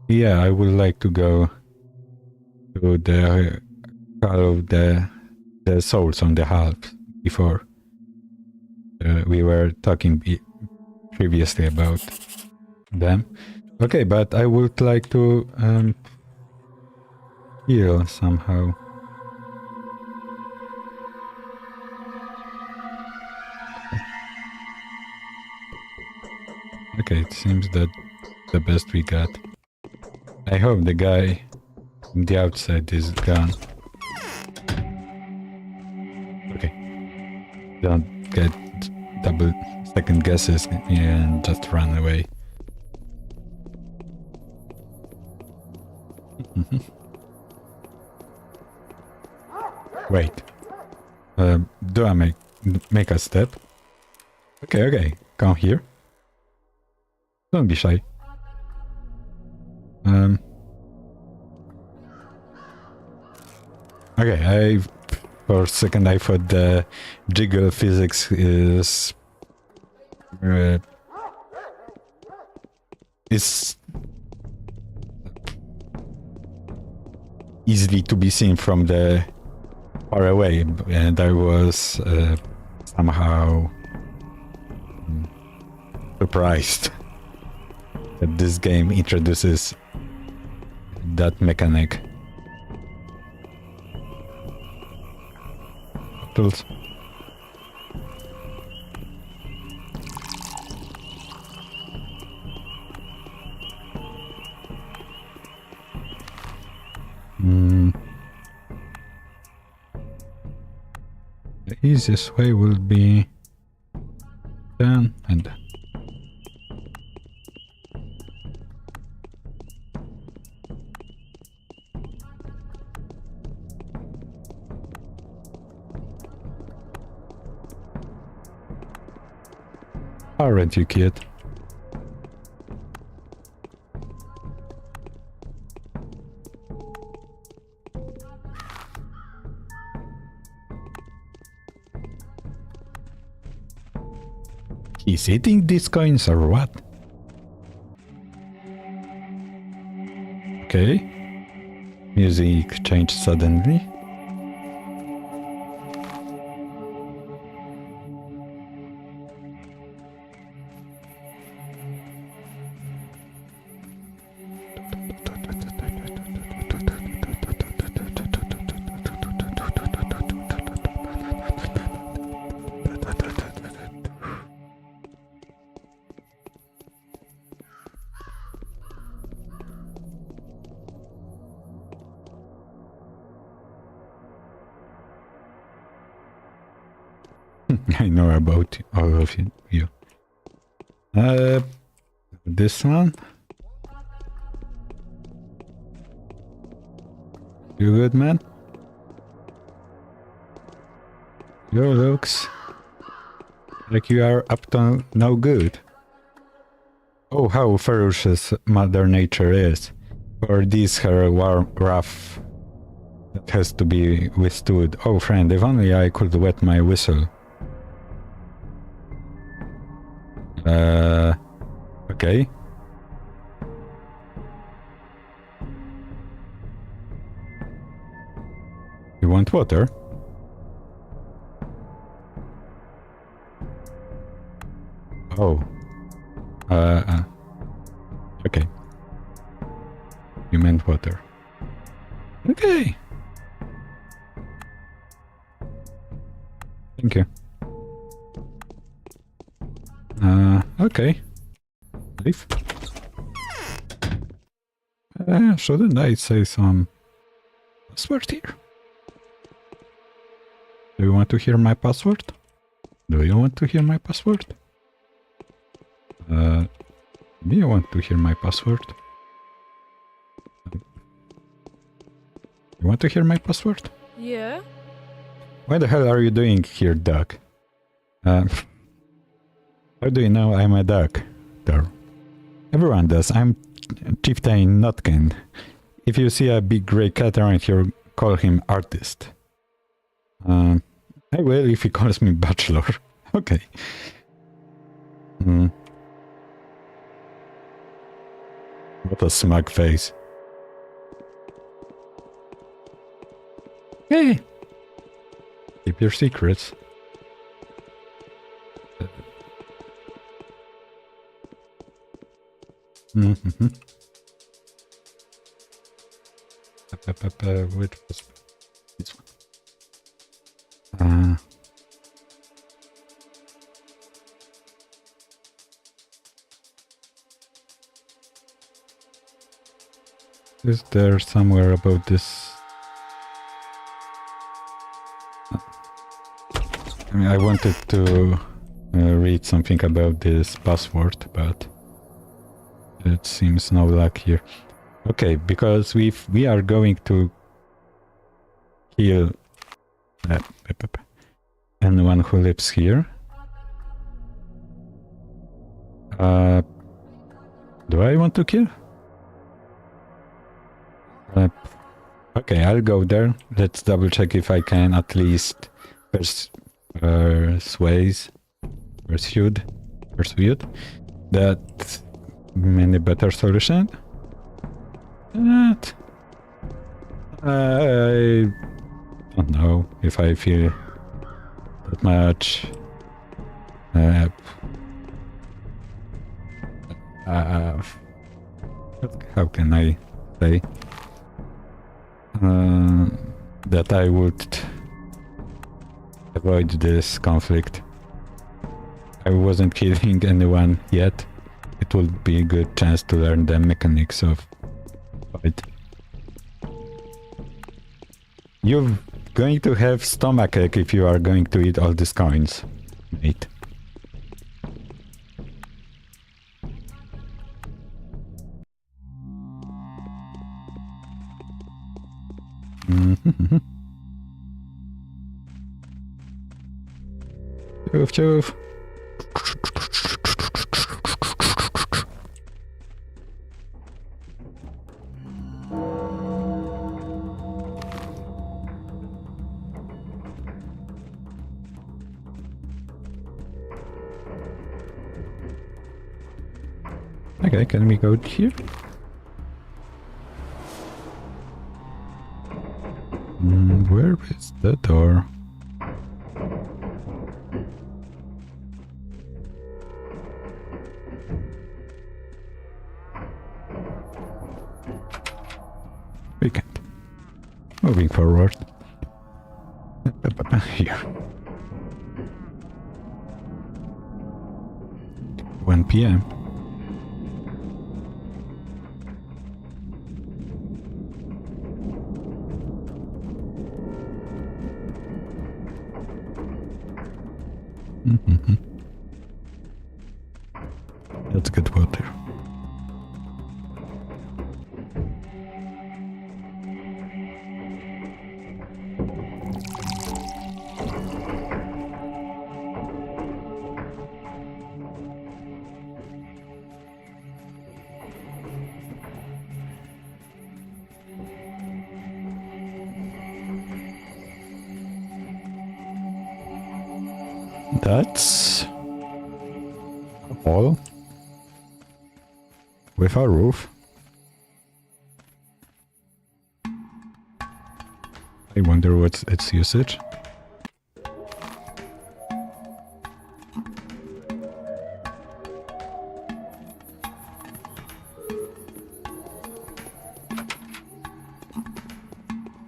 Yeah, I would like to go to the Hall of the Souls on the half before. We were talking previously about them. Okay, but I would like to heal somehow. Okay, it seems that the best we got. I hope the guy from the outside is gone. Okay. Don't get double second guesses and just run away. Wait. Do I make a step? Okay. Come here. Don't be shy. Okay, for a second I thought the jiggle physics is easily to be seen from the far away, and I was somehow surprised that this game introduces that mechanic. Tools. easiest way will be done and done. Aren't you cute? He's eating these coins or what? Okay. Music changed suddenly. I know about all of you. This one? You good, man? Your looks like you are up to no good. Oh, how ferocious Mother Nature is. For this her warm wrath that has to be withstood. Oh, friend, if only I could wet my whistle. Okay. You want water? Oh. Okay. You meant water. Okay. Thank you. Okay. Leave. Shouldn't I say some password here? Do you want to hear my password? Do you want to hear my password? Do you want to hear my password? You want to hear my password? Yeah? What the hell are you doing here, duck? How do you know I'm a duck? Though. Everyone does. I'm Chieftain Notkin. If you see a big grey cat around here, call him artist. I will if he calls me Bachelor. Okay. What a smug face. Hey! Keep your secrets. Mm-hmm. Which was this one? Is there somewhere about this? I mean, I wanted to read something about this password, but it seems no luck here. Okay, because we are going to kill anyone who lives here. Do I want to kill? Okay, I'll go there. Let's double check if I can at least persuade that many better solution. But I don't know if I feel that much. How can I say that I would avoid this conflict? I wasn't killing anyone yet. It would be a good chance to learn the mechanics of fight. You've going to have stomachache if you are going to eat all these coins, mate. Ciuf, ciuf. Okay, can we go here? Where is the door? We can't. Moving forward. Here. 1 p.m. That's good water. That's a hall with a roof. I wonder what's its usage.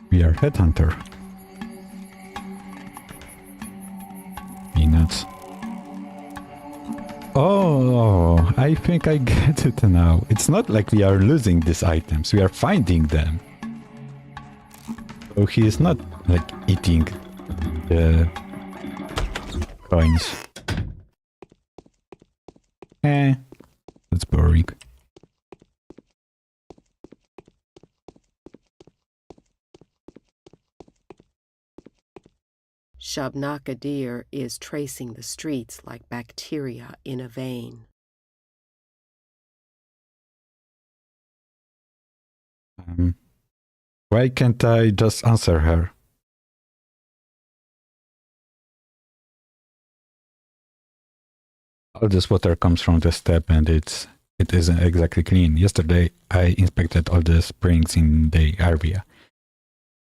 We are headhunter. Peanuts. Oh, I think I get it now. It's not like we are losing these items, we are finding them. So he is not like eating the coins. That's boring. Shabnaka deer is tracing the streets like bacteria in a vein. Why can't I just answer her? All this water comes from the step and it isn't exactly clean. Yesterday I inspected all the springs in the area.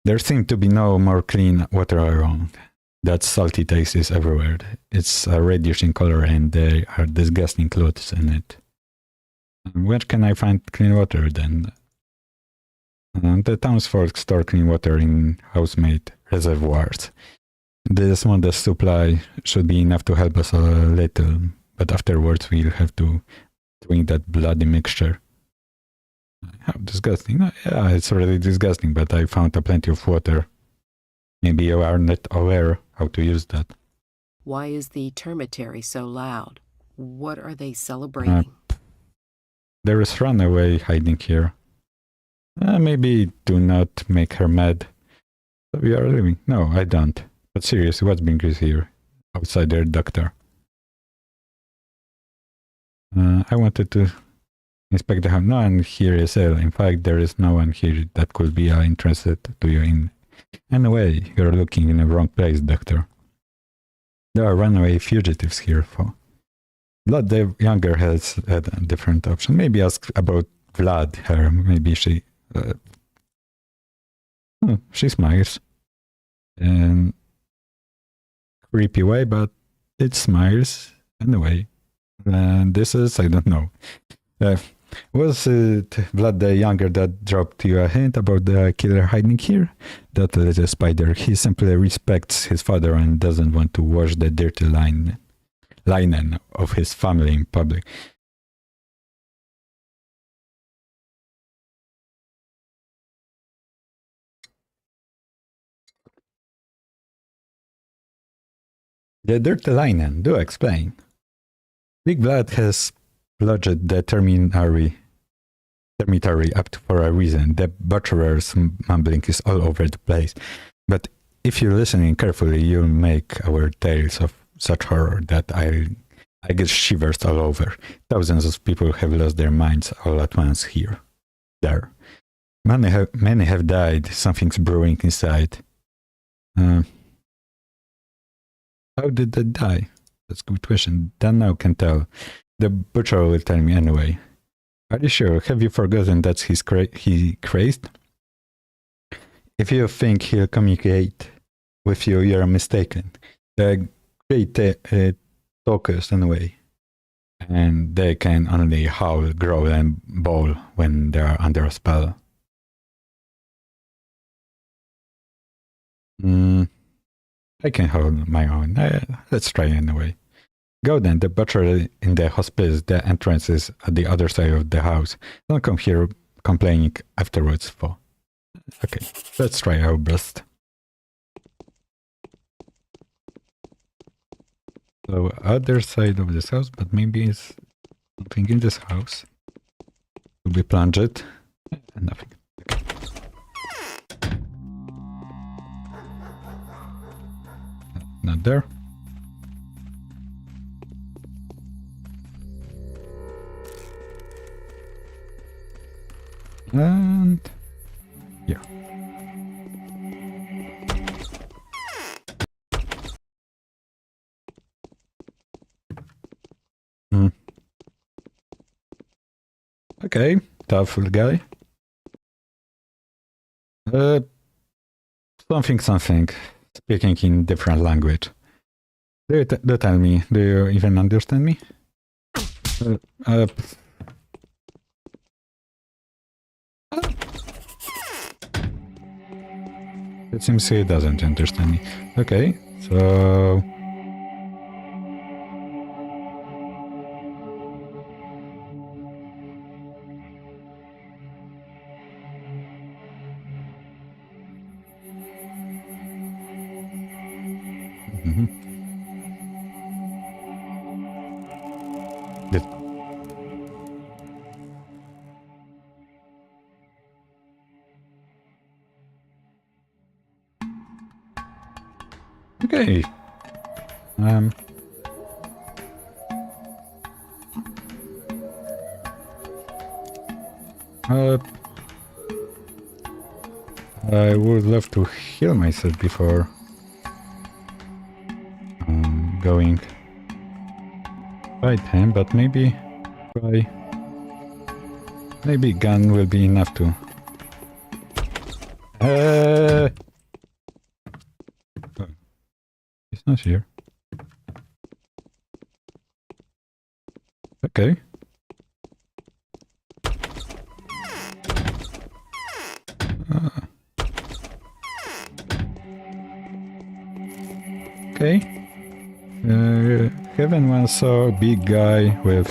There seemed to be no more clean water around. That salty taste is everywhere. It's a reddish in color and there are disgusting clothes in it. Where can I find clean water then? The townsfolk store clean water in house-made reservoirs. The smallest supply should be enough to help us a little, but afterwards we'll have to drink that bloody mixture. How disgusting. Yeah, it's really disgusting, but I found plenty of water. Maybe you are not aware how to use that. Why is the termitary so loud? What are they celebrating? There is runaway hiding here. Maybe do not make her mad. So we are leaving. No, I don't. But seriously, what brings you here? Outsider doctor. I wanted to inspect the house. No one here is ill. In fact, there is no one here that could be interested to you in any way. You're looking in the wrong place, doctor. There are runaway fugitives here for Vlad the Younger has had a different option. Maybe ask about Vlad, her. Maybe she smiles. In creepy way, but it smiles anyway. And this is, I don't know. Was it Vlad the Younger that dropped you a hint about the killer hiding here? That little spider, he simply respects his father and doesn't want to wash the dirty linen of his family in public. The dirty linen, do explain. Big Blood has lodged the termitory up for a reason. The Bachelor's mumbling is all over the place. But if you're listening carefully, you'll make our tales of such horror that I get shivers all over. Thousands of people have lost their minds all at once here. There. Many have died. Something's brewing inside. How did they die? That's a good question. Don't know, can tell. The butcher will tell me anyway. Are you sure? Have you forgotten that he crazed? If you think he'll communicate with you, you're mistaken. They're great talkers anyway. And they can only howl, growl, and bawl when they are under a spell. I can hold my own. Let's try anyway. Go then, the butcher in the hospice, the entrance is at the other side of the house. Don't come here complaining afterwards for. Okay, let's try our best. So, other side of this house, but maybe it's something in this house. To be plunged. Nothing. Okay. Not there. And yeah. Okay, tough guy. Something. Speaking in different language. Do tell me, do you even understand me? It seems he doesn't understand me. Okay, so... Okay. I would love to heal myself before going fight him, but maybe try. Maybe gun will be enough to. Oh, he's not here. Okay. Okay. Heaven once saw a big guy with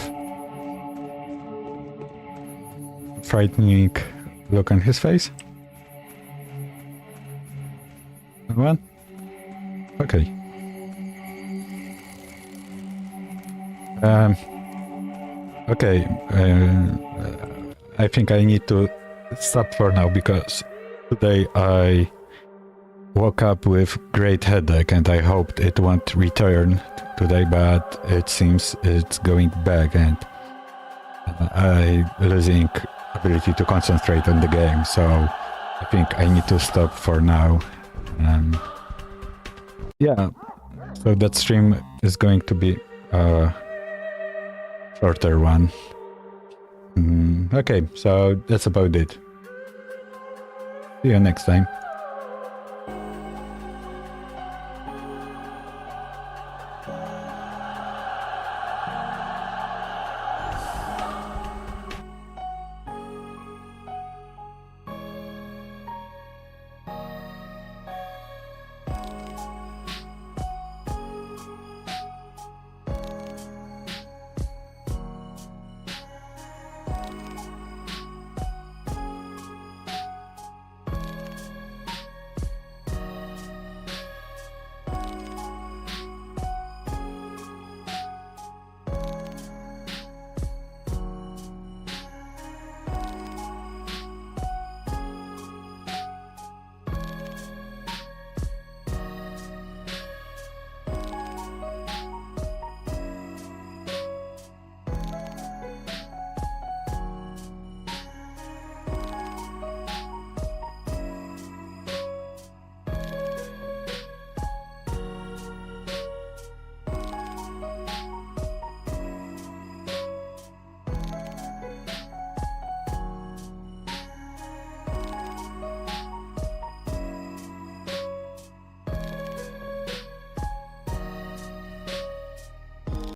frightening look on his face. One? Okay. Okay. I think I need to stop for now because today I woke up with great headache and I hoped it won't return today, but it seems it's going back and I'm losing ability to concentrate on the game, so I think I need to stop for now. Yeah, so that stream is going to be a shorter one. Okay, so that's about it. See you next time.